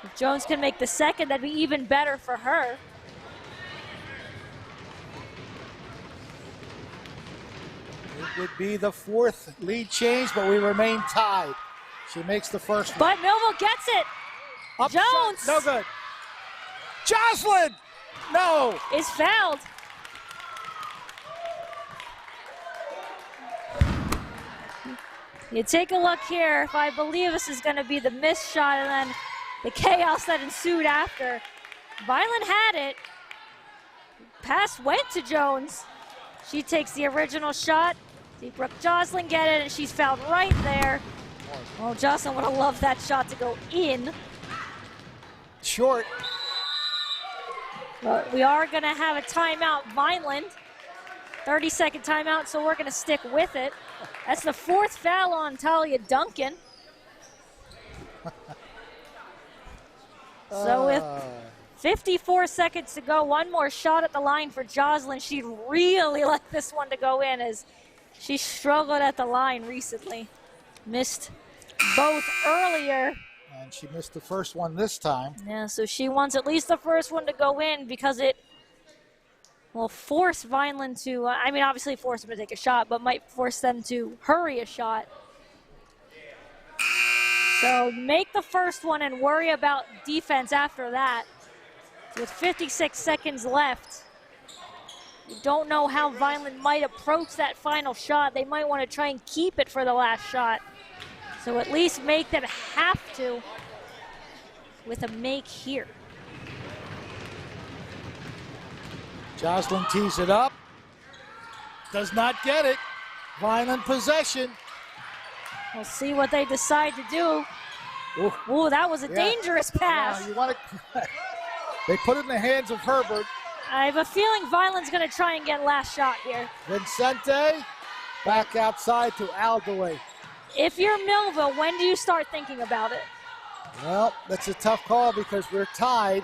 If Jones can make the second, that'd be even better for her. It would be the 4th lead change, but we remain tied. She makes the first one. But Millville gets it. Up Jones. Shot. No good. Joslyn. No. Is fouled. You take a look here. If I believe this is going to be the missed shot and then the chaos that ensued after. Vineland had it. Pass went to Jones. She takes the original shot. See Brooke Joslyn get it, and she's fouled right there. Oh, Joslyn would have loved that shot to go in. Short. But we are going to have a timeout, Vineland. 30-second timeout, so we're going to stick with it. That's the 4th foul on Talia Duncan. So with 54 seconds to go, one more shot at the line for Joslyn. She'd really like this one to go in as she struggled at the line recently. Missed both earlier. And she missed the first one this time. Yeah, so she wants at least the first one to go in because it will force Vineland to, I mean, obviously force them to take a shot, but might force them to hurry a shot. So make the first one and worry about defense after that. With 56 seconds left, you don't know how Vineland might approach that final shot. They might want to try and keep it for the last shot. So at least make them have to with a make here. Joslyn tees it up. Does not get it. Vineland possession. We'll see what they decide to do. Ooh, that was a dangerous pass. Yeah, you want to, they put it in the hands of Herbert. I have a feeling Vineland's going to try and get last shot here. Vincente back outside to Aldaway. If you're Millville, when do you start thinking about it? Well, that's a tough call because we're tied.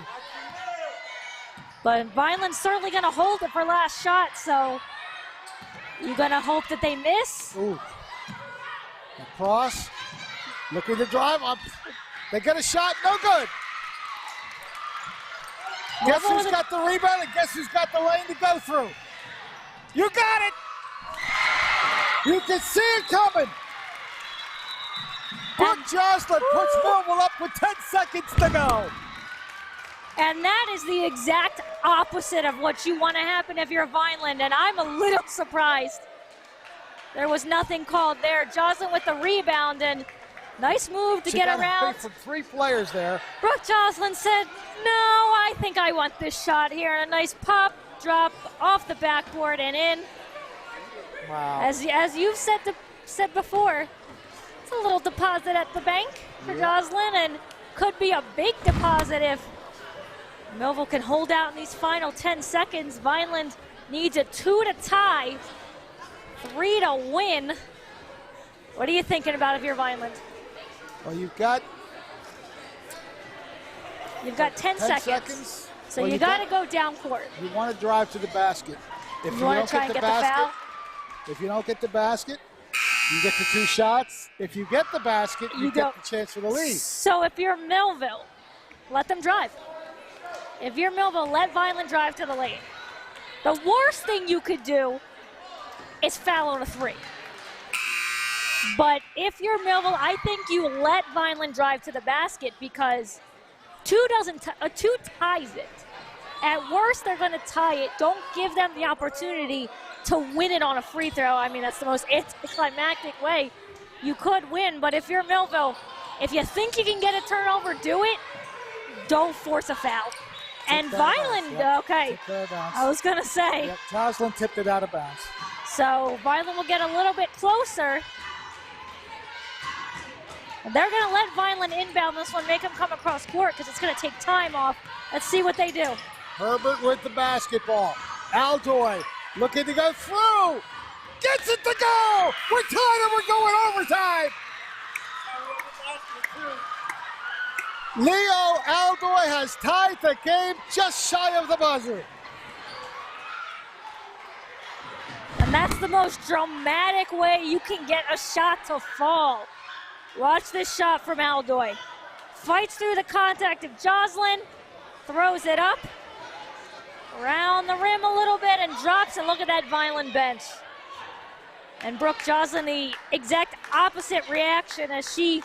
But Vineland's certainly going to hold it for last shot, so you're going to hope that they miss? Ooh. Across. Looking to drive up. They get a shot. No good. Guess who's got the rebound and guess who's got the lane to go through? You got it. You can see it coming. Brooke Joslyn puts Millville up with 10 seconds to go. And that is the exact opposite of what you want to happen if you're Vineland, and I'm a little surprised. There was nothing called there. Jocelyn with the rebound, and nice move to get around. From 3 players there. Brooke Jocelyn said, no, I think I want this shot here. A nice pop, drop off the backboard and in. Wow. As you've said before, it's a little deposit at the bank for Jocelyn, and could be a big deposit if Millville can hold out in these final 10 seconds. Vineland needs a 2 to tie, 3 to win. What are you thinking about if you're Vineland? Well, you've got 10 seconds. So you got to go down court. You want to drive to the basket. If you want to try and get the foul? If you don't get the basket, you get the 2 shots. If you get the basket, you get the chance for the lead. So if you're Millville, let them drive. If you're Millville, let Vineland drive to the lane. The worst thing you could do is foul on a 3. But if you're Millville, I think you let Vineland drive to the basket, because 2 ties it. At worst, they're going to tie it. Don't give them the opportunity to win it on a free throw. I mean, that's the most climactic way you could win. But if you're Millville, if you think you can get a turnover, do it. Don't force a foul. And Vineland, okay, I was going to say. Yep, Jocelyn tipped it out of bounds. So Vineland will get a little bit closer. And they're going to let Vineland inbound this one, make them come across court, because it's going to take time off. Let's see what they do. Herbert with the basketball. Aldoy looking to go through. Gets it to go. We're tied and we're going overtime. Leo Aldoy has tied the game just shy of the buzzer. And that's the most dramatic way you can get a shot to fall. Watch this shot from Aldoy. Fights through the contact of Jocelyn, throws it up, around the rim a little bit, and drops, and look at that Vineland bench. And Brooke Jocelyn, the exact opposite reaction as she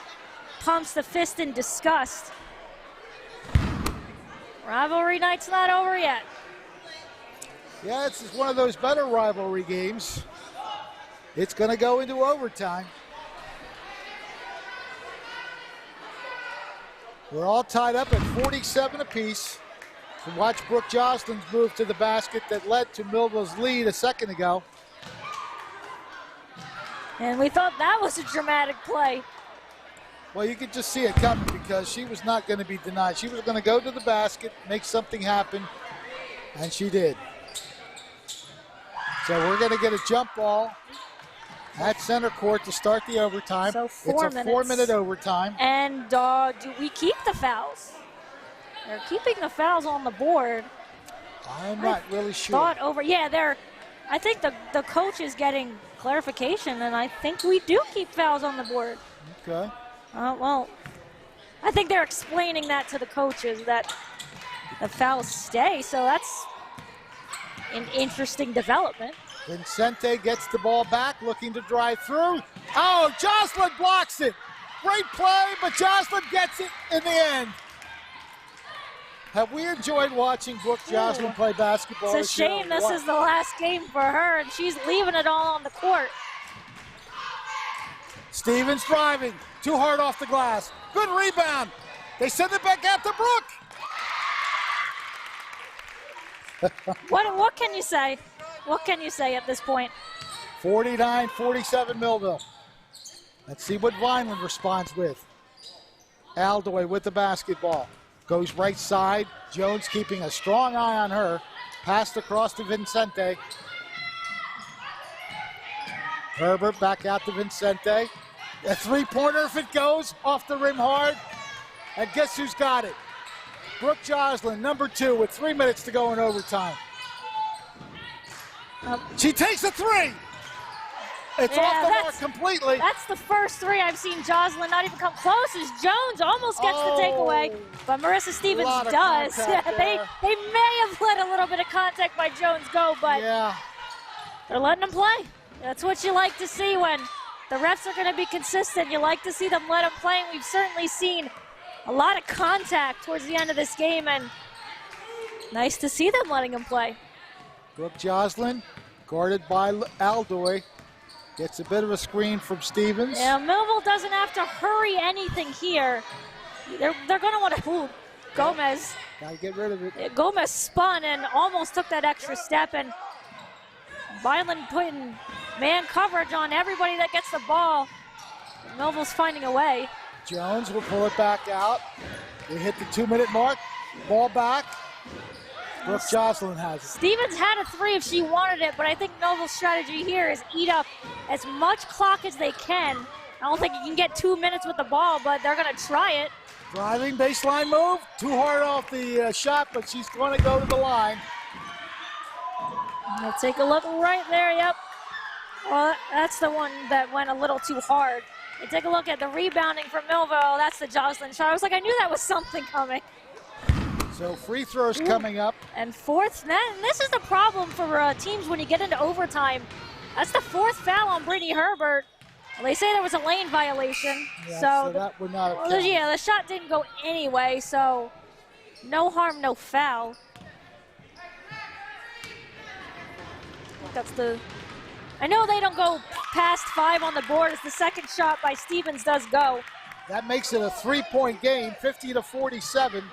pumps the fist in disgust. Rivalry night's not over yet. Yeah, it's just one of those better rivalry games. It's going to go into overtime. We're all tied up at 47 apiece. So watch Brooke Jocelyn's move to the basket that led to Millville's lead a second ago. And we thought that was a dramatic play. Well, you could just see it coming, because she was not going to be denied. She was going to go to the basket, make something happen, and she did. So we're going to get a jump ball at center court to start the overtime. So it's a 4-minute overtime. And do we keep the fouls? They're keeping the fouls on the board. I'm not really sure. I think the coach is getting clarification, and I think we do keep fouls on the board. Okay. Well, I think they're explaining that to the coaches, that the fouls stay, so that's an interesting development. Vincente gets the ball back, looking to drive through. Oh, Jocelyn blocks it. Great play, but Jocelyn gets it in the end. Have we enjoyed watching Brooke Jocelyn play basketball? It's a shame this is the last game for her, and she's leaving it all on the court. Stevens driving, too hard off the glass. Good rebound. They send it back out to Brooke. What can you say? What can you say at this point? 49-47 Millville. Let's see what Vineland responds with. Aldoy with the basketball. Goes right side. Jones keeping a strong eye on her. Passed across to Vincente. Herbert back out to Vincente. A three-pointer if it goes, off the rim hard. And guess who's got it? Brooke Jocelyn, number 2, with 3 minutes to go in overtime. She takes a 3. It's off the mark completely. That's the first 3 I've seen Jocelyn not even come close, as Jones almost gets the takeaway, but Marissa Stevens does. They may have let a little bit of contact by Jones go, but they're letting them play. That's what you like to see when the refs are going to be consistent. You like to see them let them play, and we've certainly seen a lot of contact towards the end of this game, and Nice to see them letting him play. Brooke Joslin, guarded by Aldoy, gets a bit of a screen from Stevens. Yeah, Millville doesn't have to hurry anything here. They're going to want to, ooh, Gomez. Gotta get rid of it. Yeah, Gomez spun and almost took that extra step, and Vineland putting man coverage on everybody that gets the ball. Millville's finding a way. Jones will pull it back out. We hit the 2-minute mark. Ball back. Brooke Joslin has it. Stevens had a 3 if she wanted it, but I think Millville's strategy here is eat up as much clock as they can. I don't think you can get 2 minutes with the ball, but they're going to try it. Driving baseline move. Too hard off the shot, but she's going to go to the line. We'll take a look right there, yep. Well, that's the one that went a little too hard. And take a look at the rebounding from Millville. That's the Joslin shot. I was like, I knew that was something coming. So free throws coming up. And fourth, and this is the problem for teams when you get into overtime. That's the 4th foul on Brittany Herbert. Well, they say there was a lane violation. Yeah, so that would not have counted. Yeah, the shot didn't go anyway, so no harm, no foul. I know they don't go past 5 on the board as the second shot by Stevens does go. That makes it a 3-point game, 50-47.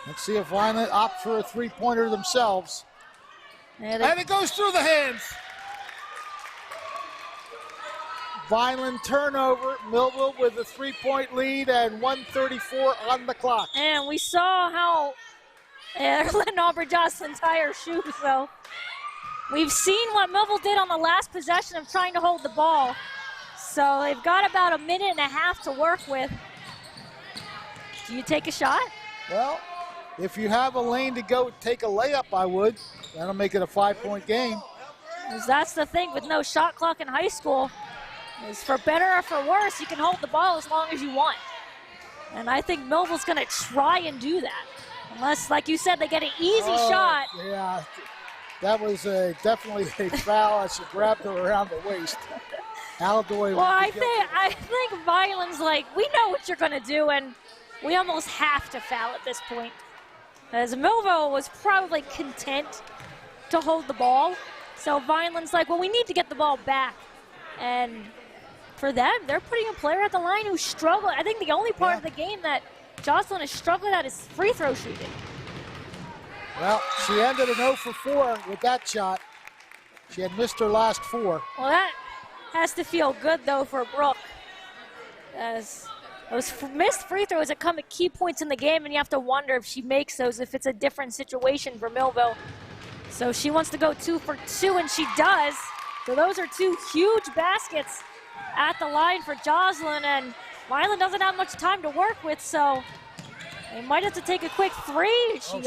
Let's see if Vineland opt for a 3-pointer themselves. And it goes through the hands. Vineland turnover, Millville with a 3-point lead and 1:34 on the clock. And we saw how they're letting Aubrey Joslin tie her shoe, so we've seen what Millville did on the last possession of trying to hold the ball. So they've got about a minute and a half to work with. Do you take a shot? Well, if you have a lane to go take a layup, I would. That'll make it a 5-point game. That's the thing with no shot clock in high school. Is for better or for worse, you can hold the ball as long as you want. And I think Millville's going to try and do that. Unless, like you said, they get an easy shot. Yeah, that was definitely a foul as she grabbed her around the waist. Aldoy. Well, I think Vineland's like, we know what you're going to do, and we almost have to foul at this point. As Millville was probably content to hold the ball. So Vineland's like, well, we need to get the ball back. And for them, they're putting a player at the line who struggled. I think the only part of the game that Joslin has struggled at is free throw shooting. Well, she ended an 0 for 4 with that shot. She had missed her last 4. Well, that has to feel good, though, for Brooke. As those missed free throws that come at key points in the game, and you have to wonder if she makes those, if it's a different situation for Millville. So she wants to go 2 for 2, and she does. So those are 2 huge baskets at the line for Joslin, and Vineland doesn't have much time to work with, so they might have to take a quick 3. She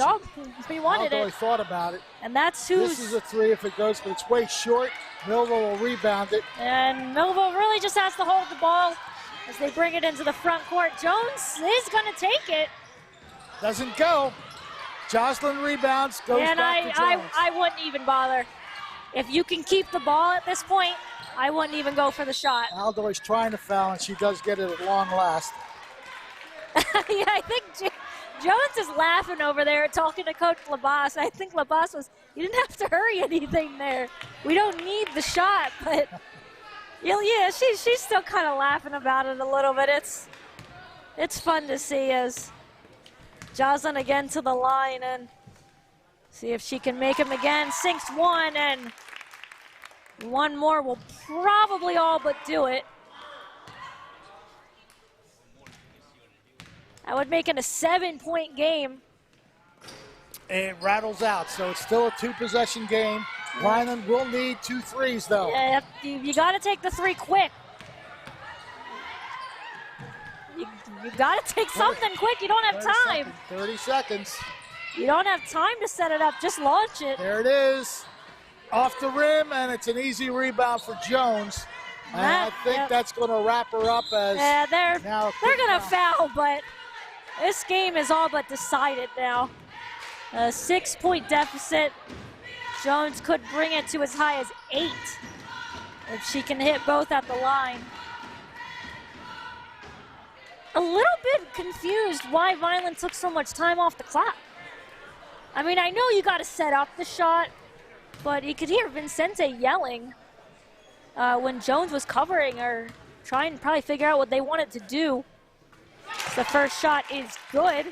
wanted it. Thought about it. And that's who's... This is a 3 if it goes, but it's way short. Millville will rebound it. And Millville really just has to hold the ball as they bring it into the front court. Jones is going to take it. Doesn't go. Joslin rebounds, goes and back to Jones. I wouldn't even bother. If you can keep the ball at this point, I wouldn't even go for the shot. Aldoy's trying to foul, and she does get it at long last. Yeah, I think Jones is laughing over there talking to Coach Labas. I think Labas was, you didn't have to hurry anything there. We don't need the shot, but yeah, she's still kind of laughing about it a little bit. It's fun to see as Joslin again to the line and see if she can make him again. Sinks 1, and one more will probably all but do it. That would make it a 7-point game. And it rattles out, so it's still a 2-possession game. Vineland will need 2 threes, though. Yeah, you got to take the 3 quick. You got to take something quick. You don't have time. 30 seconds. You don't have time to set it up. Just launch it. There it is. Off the rim, and it's an easy rebound for Jones. And I think that's going to wrap her up as they're going to foul, but this game is all but decided now. A 6-point deficit. Jones could bring it to as high as 8 if she can hit both at the line. a little bit confused why Vineland took so much time off the clock. I mean, I know you got to set up the shot, but you could hear Vincente yelling when Jones was covering her, trying to probably figure out what they wanted to do. The first shot is good.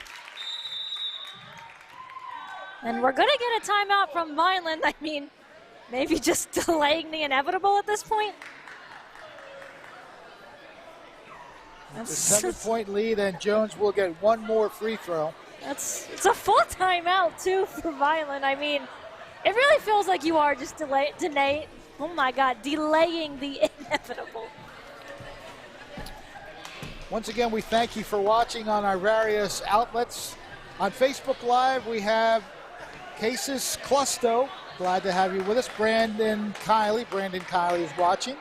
And we're going to get a timeout from Vineland. I mean, maybe just delaying the inevitable at this point. It's a 7-point lead, and Jones will get one more free throw. It's a full timeout, too, for Vineland. I mean, it really feels like you are just delaying the inevitable. Once again, we thank you for watching on our various outlets. On Facebook Live, we have Cases Clusto. Glad to have you with us. Brandon Kiley is watching.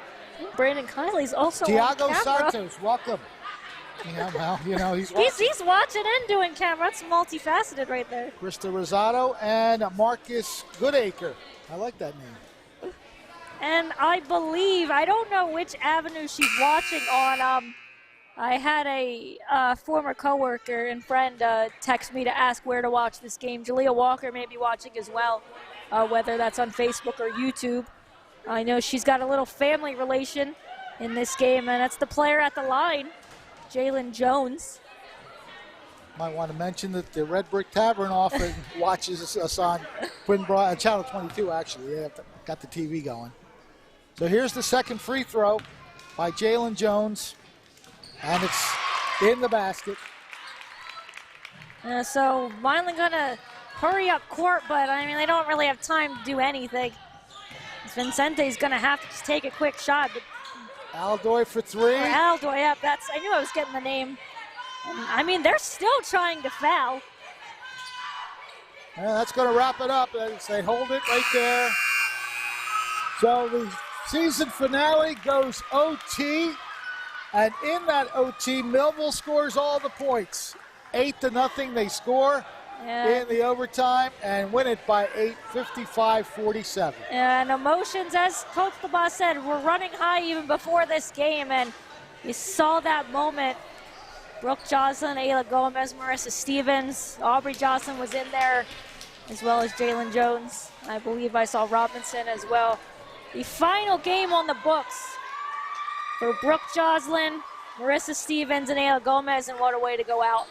Brandon Kiley's also Tiago on camera. Santos, welcome. Yeah, well, you know, he's watching. He's watching and doing camera. That's multifaceted right there. Krista Rosado and Marcus Goodacre. I like that name. And I believe, I don't know which avenue she's watching on. I had a former coworker and friend text me to ask where to watch this game. Jalea Walker may be watching as well, whether that's on Facebook or YouTube. I know she's got a little family relation in this game, and that's the player at the line, Jalen Jones. Might want to mention that the Red Brick Tavern often watches us on Channel 22, actually. They got the TV going. So here's the second free throw by Jalen Jones, and it's in the basket. So Vineland gonna hurry up court, but I mean, they don't really have time to do anything. Vincente's gonna have to just take a quick shot. But Aldoy for three. Aldoy, yeah, I knew I was getting the name. And, I mean, they're still trying to foul. And that's going to wrap it up as they hold it right there. So the season finale goes OT, and in that OT, Millville scores all the points. 8-0 they score in the overtime and win it by 8, 55-47. And emotions, as Coach LeBoss said, were running high even before this game, and you saw that moment. Brooke Jocelyn, Ayla Gomez, Marissa Stevens, Aubrey Jocelyn was in there, as well as Jalen Jones. I believe I saw Robinson as well. The final game on the books for Brooke Jocelyn, Marissa Stevens, and Ayla Gomez, and what a way to go out.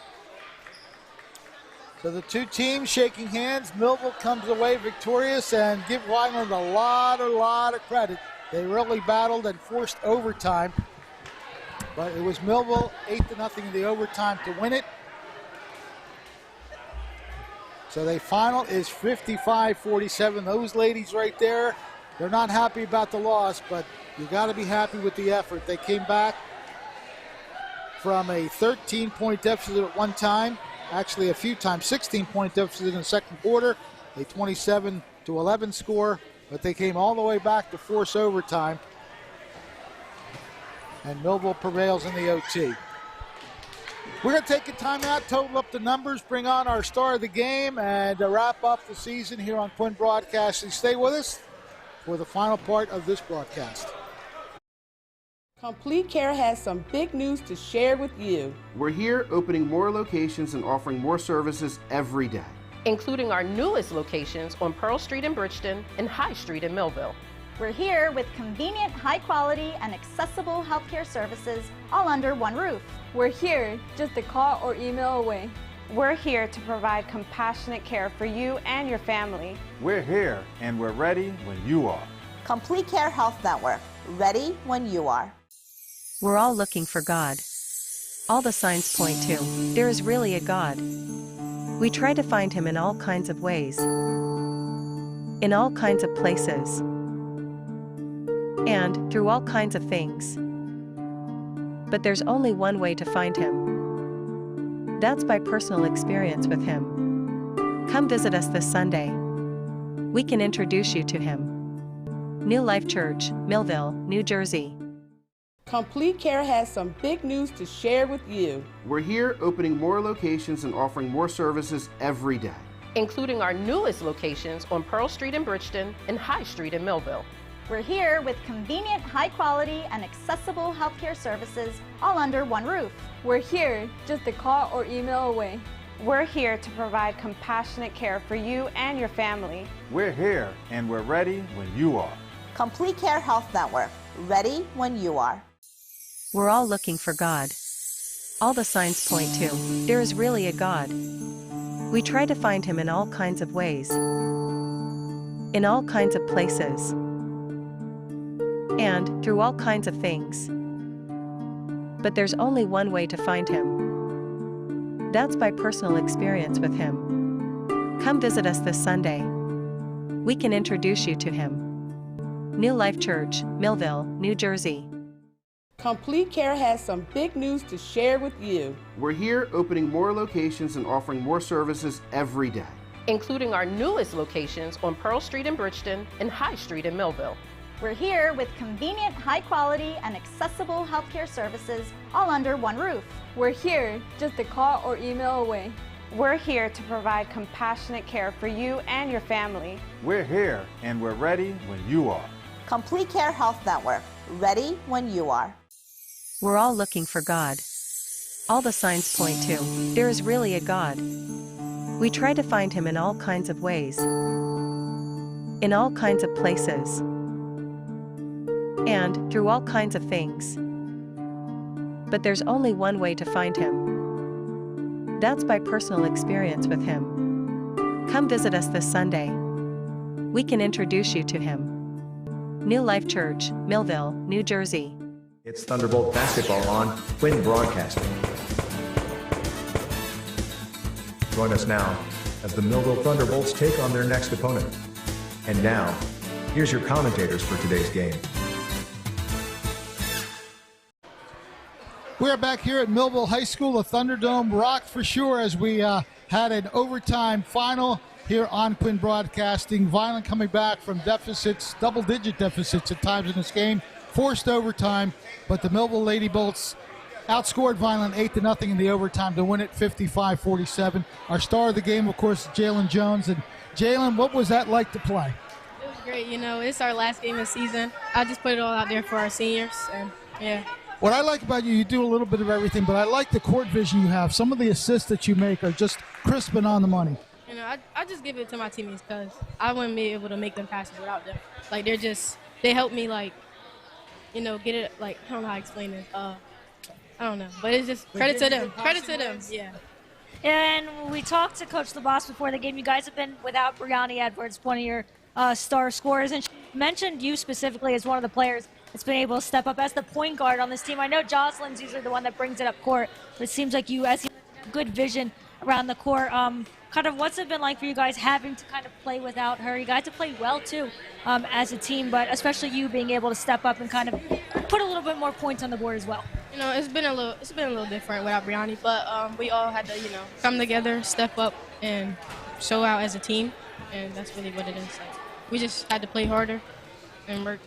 So the two teams shaking hands. Millville comes away victorious, and give Vineland a lot of credit. They really battled and forced overtime. But it was Millville 8-0 in the overtime to win it. So the final is 55-47. Those ladies right there, they're not happy about the loss, but you got to be happy with the effort. They came back from a 13-point deficit at one time, actually a few times, 16-point deficit in the second quarter, a 27-11 score, but they came all the way back to force overtime. And Millville prevails in the OT. We're going to take a timeout, total up the numbers, bring on our star of the game, and wrap up the season here on Quinn Broadcasting. Stay with us for the final part of this broadcast. Complete Care has some big news to share with you. We're here opening more locations and offering more services every day, including our newest locations on Pearl Street in Bridgeton and High Street in Millville. We're here with convenient, high quality, and accessible healthcare services all under one roof. We're here just a call or email away. We're here to provide compassionate care for you and your family. We're here and we're ready when you are. Complete Care Health Network, ready when you are. We're all looking for God. All the signs point to, there is really a God. We try to find him in all kinds of ways, in all kinds of places, and through all kinds of things. But there's only one way to find him. That's by personal experience with him. Come visit us this Sunday. We can introduce you to him. New Life Church, Millville, New Jersey. Complete Care has some big news to share with you. We're here opening more locations and offering more services every day, including our newest locations on Pearl Street in Bridgeton and High Street in Millville. We're here with convenient, high quality, and accessible healthcare services all under one roof. We're here just a call or email away. We're here to provide compassionate care for you and your family. We're here and we're ready when you are. Complete Care Health Network, ready when you are. We're all looking for God. All the signs point to, there is really a God. We try to find him in all kinds of ways, in all kinds of places, and through all kinds of things. But there's only one way to find him. That's by personal experience with him. Come visit us this Sunday. We can introduce you to him. New Life Church, Millville, New Jersey. Complete Care has some big news to share with you. We're here opening more locations and offering more services every day, including our newest locations on Pearl Street in Bridgeton and High Street in Millville. We're here with convenient, high quality, and accessible healthcare services all under one roof. We're here just a call or email away. We're here to provide compassionate care for you and your family. We're here and we're ready when you are. Complete Care Health Network, ready when you are. We're all looking for God. All the signs point to, there is really a God. We try to find him in all kinds of ways, in all kinds of places, and through all kinds of things. But there's only one way to find him. That's by personal experience with him. Come visit us this Sunday. We can introduce you to him. New Life Church, Millville, New Jersey. It's Thunderbolt basketball on Quinn Broadcasting. Join us now as the Millville Thunderbolts take on their next opponent. And now, here's your commentators for today's game. We're back here at Millville High School. The Thunderdome rocked for sure as we had an overtime final here on Quinn Broadcasting. Vineland coming back from deficits, double-digit deficits at times in this game, forced overtime, but the Millville Lady Bolts outscored Vineland 8-0 in the overtime to win it 55-47. Our star of the game, of course, Jalen Jones. And Jalen, what was that like to play? It was great. You know, it's our last game of the season. I just put it all out there for our seniors, and yeah. What I like about you, you do a little bit of everything, but I like the court vision you have. Some of the assists that you make are just crisp and on the money. You know, I just give it to my teammates because I wouldn't be able to make them passes without them. Like, they help me, like, you know, get it, like, I don't know how to explain it. I don't know, but it's just credit to them. Credit to them, yeah. And we talked to Coach LaBosse before the game. You guys have been without Brianni Edwards, one of your star scorers, and she mentioned you specifically as one of the players that's been able to step up as the point guard on this team. I know Jocelyn's usually the one that brings it up court, but it seems like you, as you have good vision around the court. Kind of what's it been like for you guys having to kind of play without her? You guys have played well too as a team, but especially you being able to step up and kind of put a little bit more points on the board as well. You know, it's been a little different without Brianni, but we all had to, you know, come together, step up, and show out as a team, and that's really what it is. Like, we just had to play harder and work.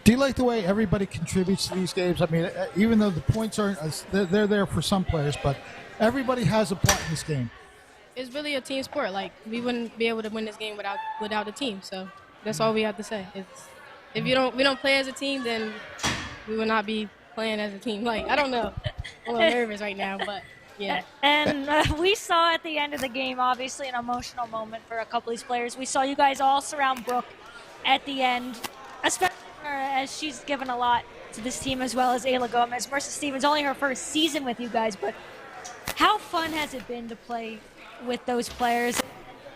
Do you like the way everybody contributes to these games? I mean, even though the points aren't, they're there for some players, but everybody has a part in this game. It's really a team sport. Like, we wouldn't be able to win this game without a team. So that's all we have to say. If we don't play as a team, then we would not be playing as a team. Like, I don't know. I'm a little nervous right now, but yeah. And we saw at the end of the game, obviously, an emotional moment for a couple of these players. We saw you guys all surround Brooke at the end, especially her, as she's given a lot to this team, as well as Ayla Gomez. Marissa Stevens, only her first season with you guys, but how fun has it been to play with those players?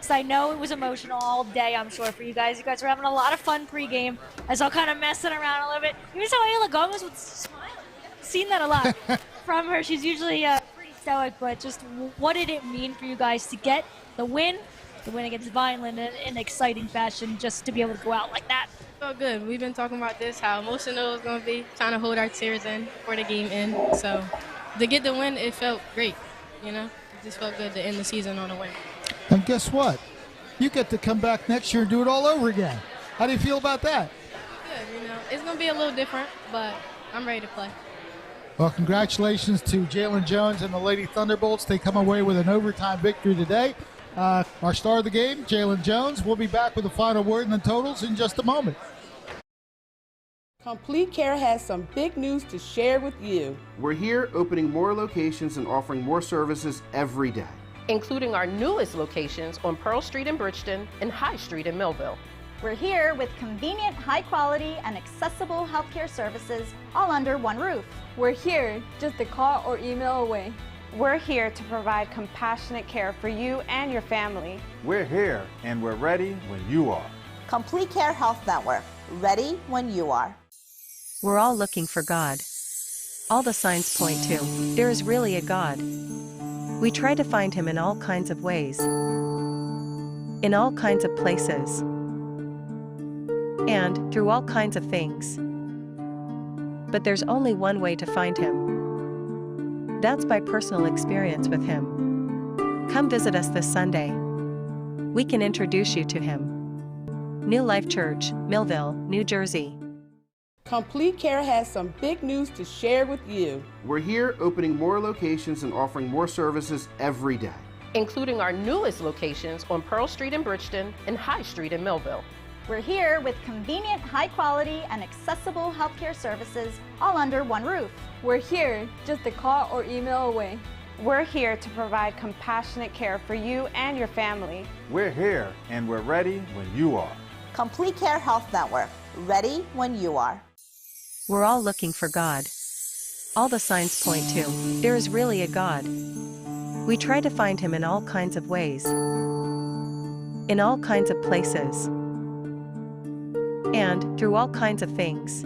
So I know it was emotional all day, I'm sure, for you guys. You guys were having a lot of fun pregame as all kind of messing around a little bit. Even so, Ayla Gomez would smile. I've seen that a lot from her. She's usually pretty stoic, but just what did it mean for you guys to get the win against Vineland in an exciting fashion, just to be able to go out like that? It felt good. We've been talking about this, how emotional it was going to be, trying to hold our tears in for the game in. So to get the win, it felt great, you know? It just felt good to end the season on a win. And guess what? You get to come back next year and do it all over again. How do you feel about that? Good, you know. It's going to be a little different, but I'm ready to play. Well, congratulations to Jalen Jones and the Lady Thunderbolts. They come away with an overtime victory today. Our star of the game, Jalen Jones. We'll be back with the final word and the totals in just a moment. Complete Care has some big news to share with you. We're here opening more locations and offering more services every day, including our newest locations on Pearl Street in Bridgeton and High Street in Millville. We're here with convenient, high quality, and accessible healthcare services all under one roof. We're here just a call or email away. We're here to provide compassionate care for you and your family. We're here and we're ready when you are. Complete Care Health Network, ready when you are. We're all looking for God. All the signs point to, there is really a God. We try to find him in all kinds of ways, in all kinds of places, and through all kinds of things. But there's only one way to find him. That's by personal experience with him. Come visit us this Sunday. We can introduce you to him. New Life Church, Millville, New Jersey. Complete Care has some big news to share with you. We're here opening more locations and offering more services every day, including our newest locations on Pearl Street in Bridgeton and High Street in Millville. We're here with convenient, high quality, and accessible healthcare services all under one roof. We're here just a call or email away. We're here to provide compassionate care for you and your family. We're here and we're ready when you are. Complete Care Health Network, ready when you are. We're all looking for God. All the signs point to, there is really a God. We try to find him in all kinds of ways, in all kinds of places, and through all kinds of things.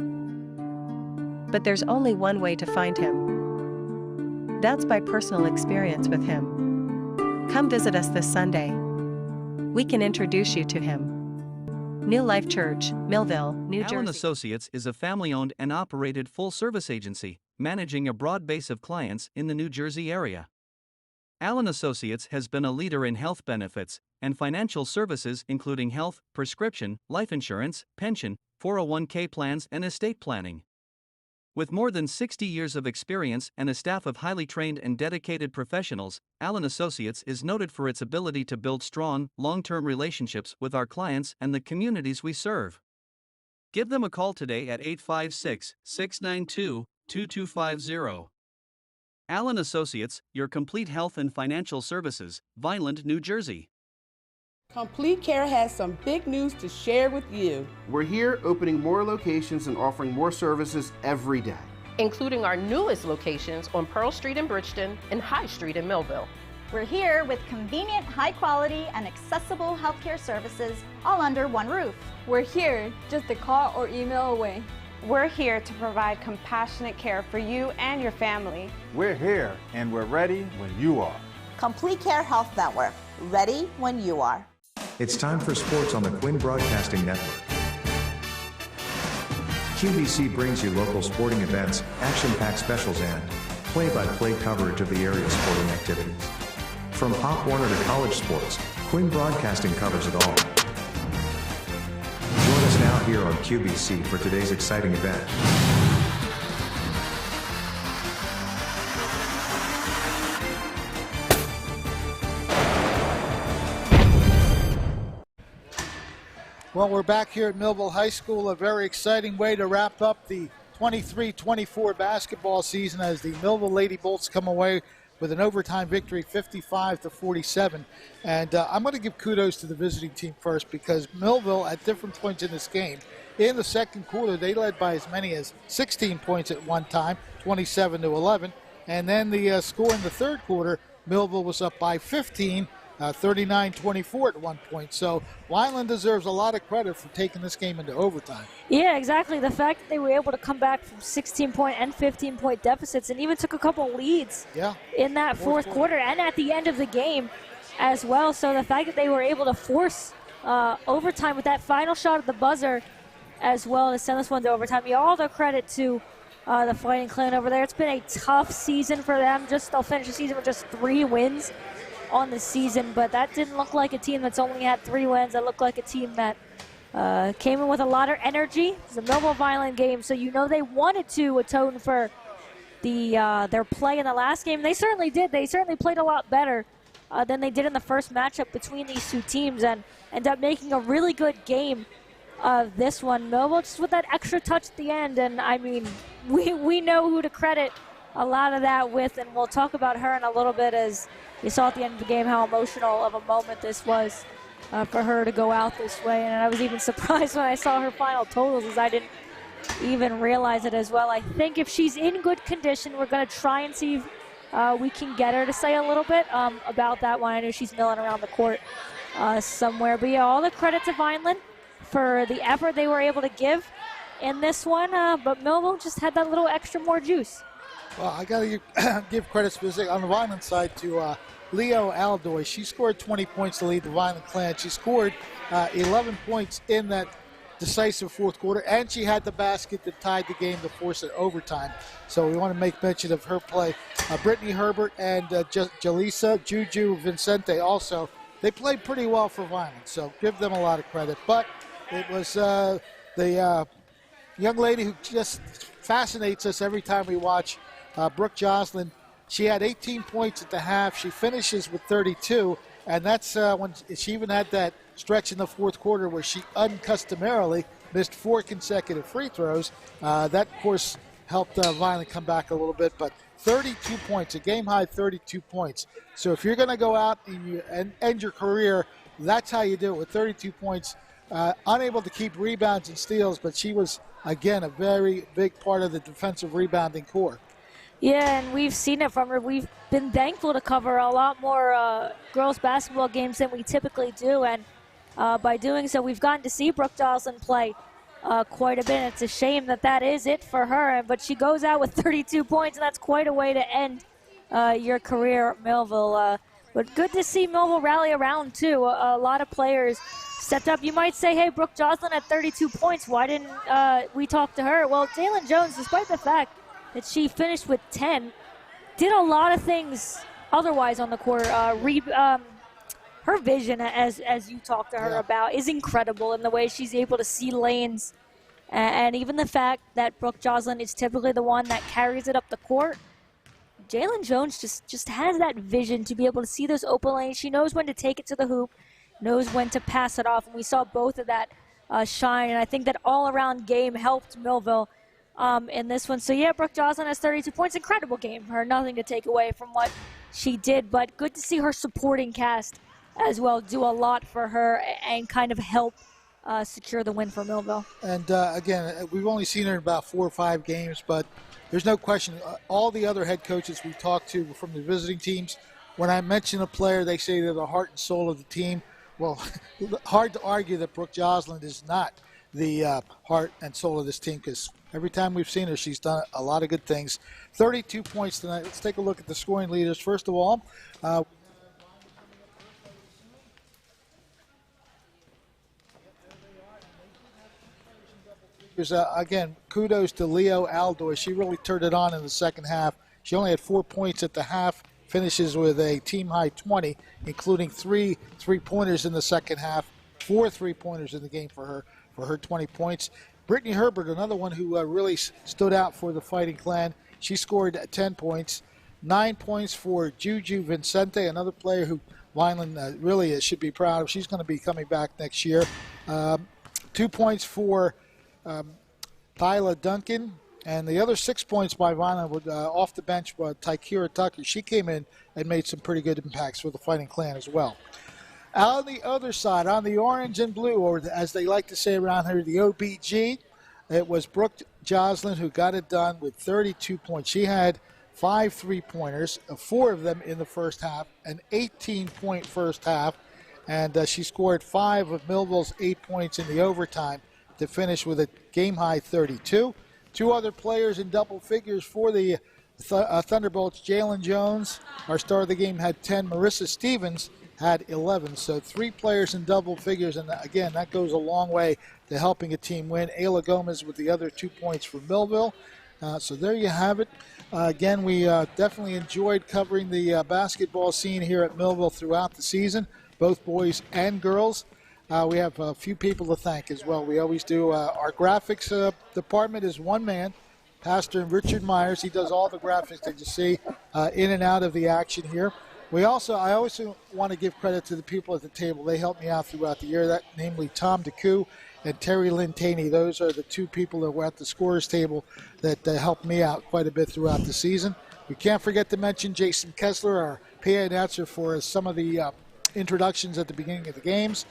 But there's only one way to find him. That's by personal experience with him. Come visit us this Sunday. We can introduce you to him. New Life Church, Millville, New Jersey. Allen Associates is a family-owned and operated full-service agency, managing a broad base of clients in the New Jersey area. Allen Associates has been a leader in health benefits and financial services including health, prescription, life insurance, pension, 401k plans and estate planning. With more than 60 years of experience and a staff of highly trained and dedicated professionals, Allen Associates is noted for its ability to build strong, long-term relationships with our clients and the communities we serve. Give them a call today at 856-692-2250. Allen Associates, your complete health and financial services, Vineland, New Jersey. Complete Care has some big news to share with you. We're here opening more locations and offering more services every day, including our newest locations on Pearl Street in Bridgeton and High Street in Millville. We're here with convenient, high quality, and accessible healthcare services all under one roof. We're here just a call or email away. We're here to provide compassionate care for you and your family. We're here and we're ready when you are. Complete Care Health Network, ready when you are. It's time for sports on the Quinn Broadcasting Network. QVC brings you local sporting events, action-packed specials, and play-by-play coverage of the area's sporting activities. From Pop Warner to college sports, Quinn Broadcasting covers it all. Join us now here on QVC for today's exciting event. Well, we're back here at Millville High School, a very exciting way to wrap up the 23-24 basketball season as the Millville Lady Bolts come away with an overtime victory, 55-47. And I'm going to give kudos to the visiting team first because Millville, at different points in this game, in the second quarter, they led by as many as 16 points at one time, 27-11. And then the score in the third quarter, Millville was up by 15, 39-24 at one point. So Vineland deserves a lot of credit for taking this game into overtime. Yeah, exactly. The fact that they were able to come back from 16-point and 15-point deficits and even took a couple leads in that fourth quarter and at the end of the game as well. So the fact that they were able to force overtime with that final shot at the buzzer as well to send this one to overtime. All the credit to the Fighting Clan over there. It's been a tough season for them. They'll finish the season with just 3 wins on the season, but that didn't look like a team that's only had 3 wins. That looked like a team that came in with a lot of energy. It's a Millville Vineland game, so you know they wanted to atone for their play in the last game. They certainly did. They certainly played a lot better than they did in the first matchup between these two teams and ended up making a really good game of this one. Millville just with that extra touch at the end, and I mean, we know who to credit a lot of that with, and we'll talk about her in a little bit, as you saw at the end of the game how emotional of a moment this was for her to go out this way. And I was even surprised when I saw her final totals, as I didn't even realize it as well. I think if she's in good condition, we're going to try and see if we can get her to say a little bit about that one. I know she's milling around the court somewhere. But yeah, all the credit to Vineland for the effort they were able to give in this one. But Millville just had that little extra more juice. Well, I got to give credit specifically on the Vineland side to Leo Aldoy. She scored 20 points to lead the Vineland clan. She scored 11 points in that decisive fourth quarter, and she had the basket that tied the game to force it overtime. So we want to make mention of her play. Brittany Herbert and Jalisa Juju Vincente also, they played pretty well for Vineland, so give them a lot of credit. But it was the young lady who just fascinates us every time we watch, Brooke Joslin. She had 18 points at the half. She finishes with 32, and that's when she even had that stretch in the fourth quarter where she uncustomarily missed 4 consecutive free throws. That, of course, helped Vineland come back a little bit, but 32 points, a game-high 32 points. So if you're going to go out and end your career, that's how you do it, with 32 points. Unable to keep rebounds and steals, but she was, again, a very big part of the defensive rebounding core. Yeah, and we've seen it from her. We've been thankful to cover a lot more girls basketball games than we typically do, and by doing so, we've gotten to see Brooke Joslin play quite a bit. It's a shame that that is it for her, but she goes out with 32 points, and that's quite a way to end your career at Millville. But good to see Millville rally around, too. A lot of players stepped up. You might say, hey, Brooke Joslin had 32 points. Why didn't we talk to her? Well, Jalen Jones, despite the fact that she finished with 10, did a lot of things otherwise on the court. Her vision, as you talked to her about, is incredible in the way she's able to see lanes. And even the fact that Brooke Joslin is typically the one that carries it up the court, Jalen Jones just has that vision to be able to see those open lanes. She knows when to take it to the hoop, knows when to pass it off. And we saw both of that shine. And I think that all-around game helped Millville in this one. So, yeah, Brooke Joslin has 32 points. Incredible game for her. Nothing to take away from what she did. But good to see her supporting cast as well do a lot for her and kind of help secure the win for Millville. And, again, we've only seen her in about 4 or 5 games, but there's no question. All the other head coaches we talked to from the visiting teams, when I mention a player, they say they're the heart and soul of the team. Well, hard to argue that Brooke Joslin is not the heart and soul of this team, because every time we've seen her, she's done a lot of good things. 32 points tonight. Let's take a look at the scoring leaders. First of all, again, kudos to Leo Aldoy. She really turned it on in the second half. She only had 4 points at the half, finishes with a team-high 20, including 3 3-pointers in the second half, 4 3-pointers in the game for her 20 points. Brittany Herbert, another one who really stood out for the Fighting Clan. She scored 10 points. 9 points for Juju Vincente, another player who Vineland really should be proud of. She's going to be coming back next year. 2 points for Tyla Duncan, and the other 6 points by Vineland were off the bench by Tykira Tucker. She came in and made some pretty good impacts for the Fighting Clan as well. On the other side, on the orange and blue, or as they like to say around here, the OBG, it was Brooke Joslin who got it done with 32 points. She had 5 3-pointers, 4 of them in the first half, an 18-point first half, and she scored 5 of Millville's 8 points in the overtime to finish with a game-high 32. 2 other players in double figures for the Thunderbolts. Jalen Jones, our star of the game, had 10. Marissa Stevens had 11. So 3 players in double figures, and again, that goes a long way to helping a team win. Ayla Gomez with the other 2 points for Millville. So there you have it. Again, we definitely enjoyed covering the basketball scene here at Millville throughout the season, both boys and girls. We have a few people to thank as well. We always do. Our graphics department is one man, Pastor Richard Myers. He does all the graphics that you see in and out of the action here. I also want to give credit to the people at the table. They helped me out throughout the year, namely Tom DeCoo and Terry Lynn Taney. Those are the two people that were at the scorers table that helped me out quite a bit throughout the season. We can't forget to mention Jason Kessler, our PA announcer, for some of the introductions at the beginning of the games.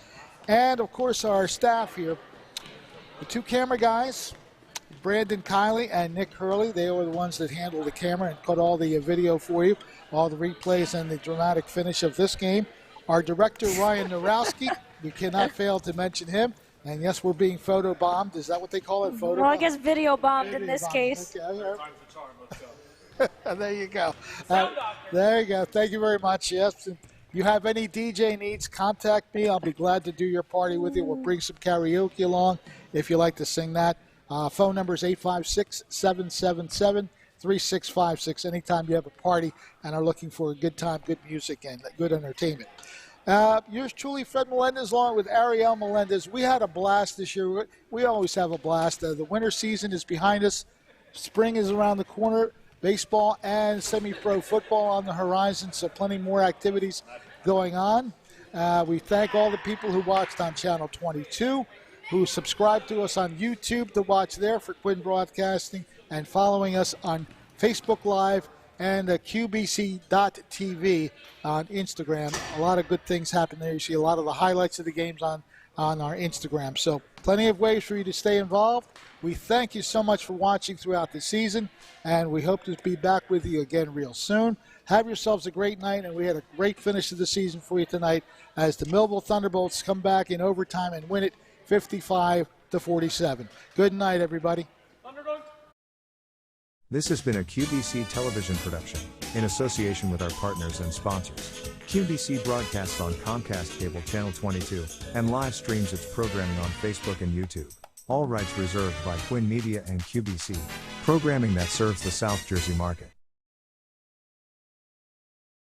And, of course, our staff here, the two camera guys, Brandon Kiley and Nick Hurley. They were the ones that handled the camera and cut all the video for you, all the replays and the dramatic finish of this game. Our director, Ryan Narowski, we cannot fail to mention him. And yes, we're being photo bombed. Is that what they call it? Photo well, I bombed? guess video bombed in this case. Okay. There you go. There you go. Thank you very much. Yes. If you have any DJ needs, contact me. I'll be glad to do your party with you. We'll bring some karaoke along if you like to sing that. Phone number is 856-777-3656. Anytime you have a party and are looking for a good time, good music, and good entertainment. Yours truly, Fred Melendez, along with Ariel Melendez. We had a blast this year. We always have a blast. The winter season is behind us. Spring is around the corner. Baseball and semi-pro football on the horizon, so plenty more activities going on. We thank all the people who watched on Channel 22, who subscribed to us on YouTube to watch there for Quinn Broadcasting, and following us on Facebook Live and QBC.TV on Instagram. A lot of good things happen there. You see a lot of the highlights of the games on our Instagram. So plenty of ways for you to stay involved. We thank you so much for watching throughout the season, and we hope to be back with you again real soon. Have yourselves a great night, and we had a great finish to the season for you tonight as the Millville Thunderbolts come back in overtime and win it 55-47. Good night, everybody. This has been a QBC television production, in association with our partners and sponsors. QBC broadcasts on Comcast Cable Channel 22, and live streams its programming on Facebook and YouTube. All rights reserved by Quinn Media and QBC, programming that serves the South Jersey market.